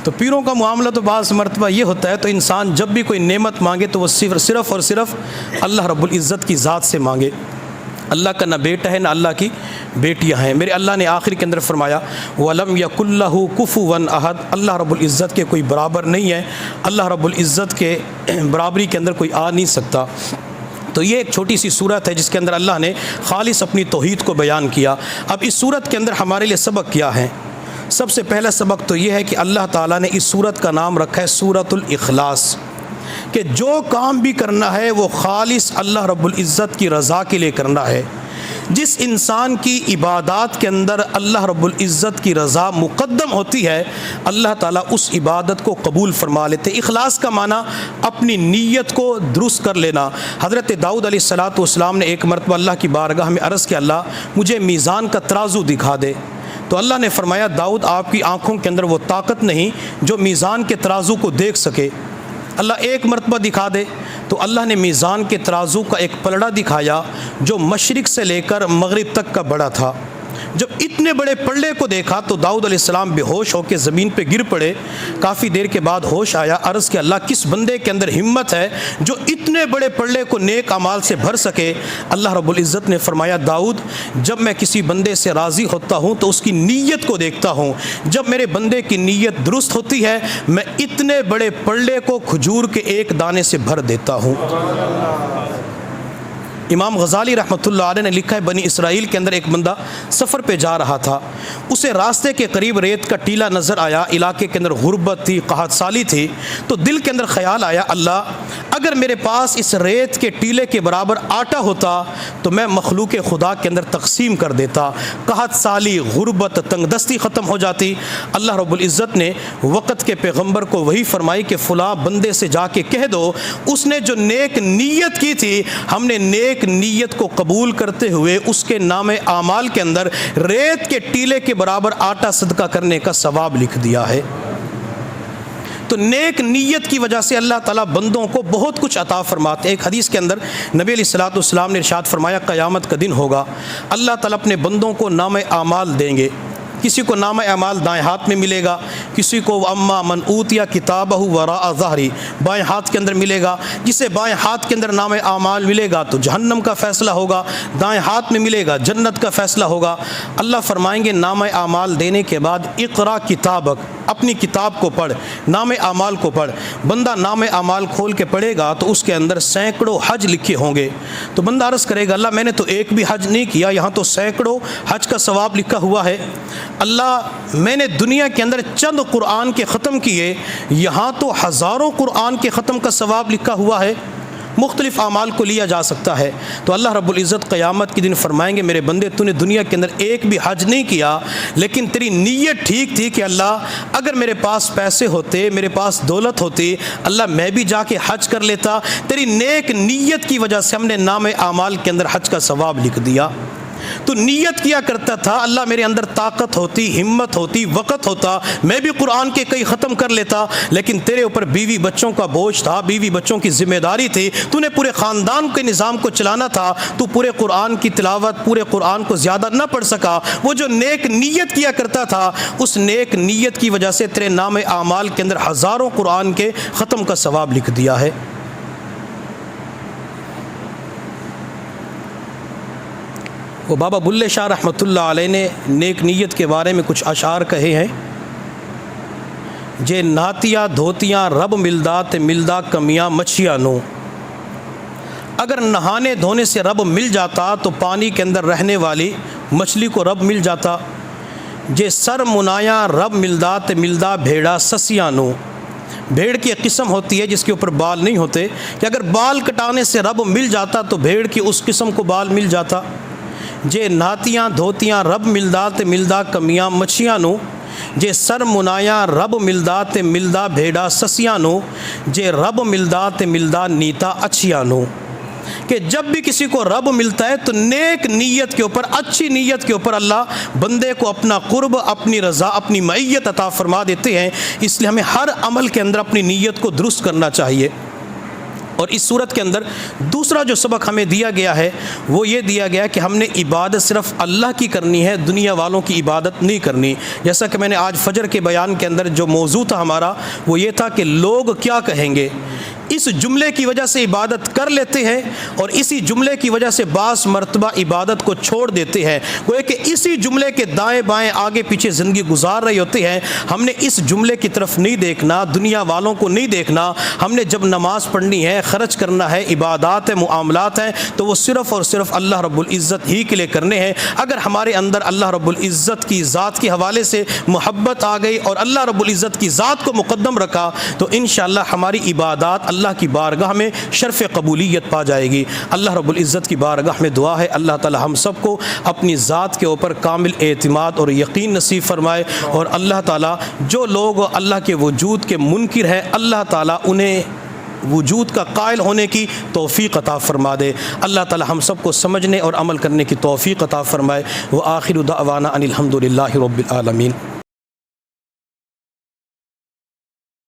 تو پیروں کا معاملہ تو بعض مرتبہ یہ ہوتا ہے، تو انسان جب بھی کوئی نعمت مانگے تو وہ صرف اور صرف اللہ رب العزت کی ذات سے مانگے۔ اللہ کا نہ بیٹا ہے نہ اللہ کی بیٹیاں ہیں۔ میرے اللہ نے آخر کے اندر فرمایا وَلَمْ يَكُنْ لَهُ كُفُوًا أَحَدٌ، اللہ رب العزت کے کوئی برابر نہیں ہے، اللہ رب العزت کے برابری کے اندر کوئی آ نہیں سکتا۔ تو یہ ایک چھوٹی سی صورت ہے جس کے اندر اللہ نے خالص اپنی توحید کو بیان کیا۔ اب اس صورت کے اندر ہمارے لیے سبق کیا ہے؟ سب سے پہلا سبق تو یہ ہے کہ اللہ تعالیٰ نے اس صورت کا نام رکھا ہے سورۃ الاخلاص۔ کہ جو کام بھی کرنا ہے وہ خالص اللہ رب العزت کی رضا کے لیے کرنا ہے۔ جس انسان کی عبادات کے اندر اللہ رب العزت کی رضا مقدم ہوتی ہے، اللہ تعالیٰ اس عبادت کو قبول فرما لیتے۔ اخلاص کا معنی اپنی نیت کو درست کر لینا۔ حضرت داؤد علیہ السلام نے ایک مرتبہ اللہ کی بارگاہ میں عرض کیا، اللہ مجھے میزان کا ترازو دکھا دے۔ تو اللہ نے فرمایا، داؤد آپ کی آنکھوں کے اندر وہ طاقت نہیں جو میزان کے ترازو کو دیکھ سکے۔ اللہ ایک مرتبہ دکھا دے۔ تو اللہ نے میزان کے ترازو کا ایک پلڑا دکھایا جو مشرق سے لے کر مغرب تک کا بڑا تھا۔ جب اتنے بڑے پلڑے کو دیکھا تو داؤد علیہ السلام بے ہوش ہو کے زمین پہ گر پڑے۔ کافی دیر کے بعد ہوش آیا، عرض کہ اللہ کس بندے کے اندر ہمت ہے جو اتنے بڑے پلڑے کو نیک اعمال سے بھر سکے۔ اللہ رب العزت نے فرمایا، داؤد جب میں کسی بندے سے راضی ہوتا ہوں تو اس کی نیت کو دیکھتا ہوں، جب میرے بندے کی نیت درست ہوتی ہے میں اتنے بڑے پلڑے کو کھجور کے ایک دانے سے بھر دیتا ہوں۔ امام غزالی رحمۃ اللہ علیہ نے لکھا ہے، بنی اسرائیل کے اندر ایک بندہ سفر پہ جا رہا تھا، اسے راستے کے قریب ریت کا ٹیلا نظر آیا، علاقے کے اندر غربت تھی، قحط سالی تھی، تو دل کے اندر خیال آیا، اللہ اگر میرے پاس اس ریت کے ٹیلے کے برابر آٹا ہوتا تو میں مخلوق خدا کے اندر تقسیم کر دیتا، قحط سالی، غربت، تنگ دستی ختم ہو جاتی۔ اللہ رب العزت نے وقت کے پیغمبر کو وہی فرمائی کہ فلاں بندے سے جا کے کہہ دو، اس نے جو نیک نیت کی تھی ہم نے نیک نیت کو قبول کرتے ہوئے اس کے نام اعمال کے اندر ریت کے ٹیلے کے برابر آٹا صدقہ کرنے کا ثواب لکھ دیا ہے۔ تو نیک نیت کی وجہ سے اللہ تعالیٰ بندوں کو بہت کچھ عطا فرماتے ہیں۔ ایک حدیث کے اندر نبی علیہ السلام نے ارشاد فرمایا، قیامت کا دن ہوگا، اللہ تعالیٰ اپنے بندوں کو نام اعمال دیں گے۔ کسی کو نام اعمال دائیں ہاتھ میں ملے گا، کسی کو اما من اوتیا کتابہ وراء ظہری بائیں ہاتھ کے اندر ملے گا۔ جسے بائیں ہاتھ کے اندر نام اعمال ملے گا تو جہنم کا فیصلہ ہوگا، دائیں ہاتھ میں ملے گا جنت کا فیصلہ ہوگا۔ اللہ فرمائیں گے نام اعمال دینے کے بعد اقرا کتابک، اپنی کتاب کو پڑھ، نام اعمال کو پڑھ۔ بندہ نام اعمال کھول کے پڑھے گا تو اس کے اندر سینکڑوں حج لکھے ہوں گے۔ تو بندہ عرض کرے گا، اللہ میں نے تو ایک بھی حج نہیں کیا، یہاں تو سینکڑوں حج کا ثواب لکھا ہوا ہے۔ اللہ میں نے دنیا کے اندر چند قرآن کے ختم کیے، یہاں تو ہزاروں قرآن کے ختم کا ثواب لکھا ہوا ہے۔ مختلف اعمال کو لیا جا سکتا ہے۔ تو اللہ رب العزت قیامت کے دن فرمائیں گے، میرے بندے تو نے دنیا کے اندر ایک بھی حج نہیں کیا، لیکن تیری نیت ٹھیک تھی کہ اللہ اگر میرے پاس پیسے ہوتے، میرے پاس دولت ہوتی، اللہ میں بھی جا کے حج کر لیتا۔ تیری نیک نیت کی وجہ سے ہم نے نام اعمال کے اندر حج کا ثواب لکھ دیا۔ تو نیت کیا کرتا تھا، اللہ میرے اندر طاقت ہوتی، ہمت ہوتی، وقت ہوتا، میں بھی قرآن کے کئی ختم کر لیتا، لیکن تیرے اوپر بیوی بچوں کا بوجھ تھا، بیوی بچوں کی ذمہ داری تھی، تو نے پورے خاندان کے نظام کو چلانا تھا، تو پورے قرآن کی تلاوت، پورے قرآن کو زیادہ نہ پڑھ سکا۔ وہ جو نیک نیت کیا کرتا تھا، اس نیک نیت کی وجہ سے تیرے نام اعمال کے اندر ہزاروں قرآن کے ختم کا ثواب لکھ دیا ہے۔ وہ بابا بلے شاہ رحمۃ اللہ علیہ نے نیک نیت کے بارے میں کچھ اشعار کہے ہیں، جے نہاتیاں دھوتیاں رب ملدا تے ملدا کمیاں مچھیاں نو۔ اگر نہانے دھونے سے رب مل جاتا تو پانی کے اندر رہنے والی مچھلی کو رب مل جاتا۔ جے سر منایا رب ملدا تے ملدا بھیڑا سسیاں نو۔ بھیڑ کی ایک قسم ہوتی ہے جس کے اوپر بال نہیں ہوتے، کہ اگر بال کٹانے سے رب مل جاتا تو بھیڑ کی اس قسم کو بال مل جاتا۔ جے نہاتیاں دھوتیاں رب ملدا تے ملدا کمیاں مچھیاں نو۔ جے سر منایا رب ملدا تے ملدا بھیڑا سسیاں نو۔ جے رب ملدا تے ملدا نیتا اچھیاں نو۔ کہ جب بھی کسی کو رب ملتا ہے تو نیک نیت کے اوپر، اچھی نیت کے اوپر اللہ بندے کو اپنا قرب، اپنی رضا، اپنی معیت عطا فرما دیتے ہیں۔ اس لیے ہمیں ہر عمل کے اندر اپنی نیت کو درست کرنا چاہیے۔ اور اس صورت کے اندر دوسرا جو سبق ہمیں دیا گیا ہے وہ یہ دیا گیا کہ ہم نے عبادت صرف اللہ کی کرنی ہے، دنیا والوں کی عبادت نہیں کرنی۔ جیسا کہ میں نے آج فجر کے بیان کے اندر جو موضوع تھا ہمارا وہ یہ تھا کہ لوگ کیا کہیں گے۔ اس جملے کی وجہ سے عبادت کر لیتے ہیں اور اسی جملے کی وجہ سے بعض مرتبہ عبادت کو چھوڑ دیتے ہیں، گویا کہ اسی جملے کے دائیں بائیں آگے پیچھے زندگی گزار رہے ہوتے ہیں۔ ہم نے اس جملے کی طرف نہیں دیکھنا، دنیا والوں کو نہیں دیکھنا۔ ہم نے جب نماز پڑھنی ہے، خرچ کرنا ہے، عبادات ہیں، معاملات ہیں، تو وہ صرف اور صرف اللہ رب العزت ہی کے لیے کرنے ہیں۔ اگر ہمارے اندر اللہ رب العزت کی ذات کے حوالے سے محبت آ گئی اور اللہ رب العزت کی ذات کو مقدم رکھا تو انشاءاللہ ہماری عبادات اللہ کی بارگاہ میں شرف قبولیت پا جائے گی۔ اللہ رب العزت کی بارگاہ میں دعا ہے اللہ تعالی ہم سب کو اپنی ذات کے اوپر کامل اعتماد اور یقین نصیب فرمائے، اور اللہ تعالی جو لوگ اللہ کے وجود کے منکر ہیں اللہ تعالی انہیں وجود کا قائل ہونے کی توفیق عطا فرما دے۔ اللہ تعالی ہم سب کو سمجھنے اور عمل کرنے کی توفیق عطا فرمائے۔ وآخر دعوانا ان الحمد للہ رب العالمین۔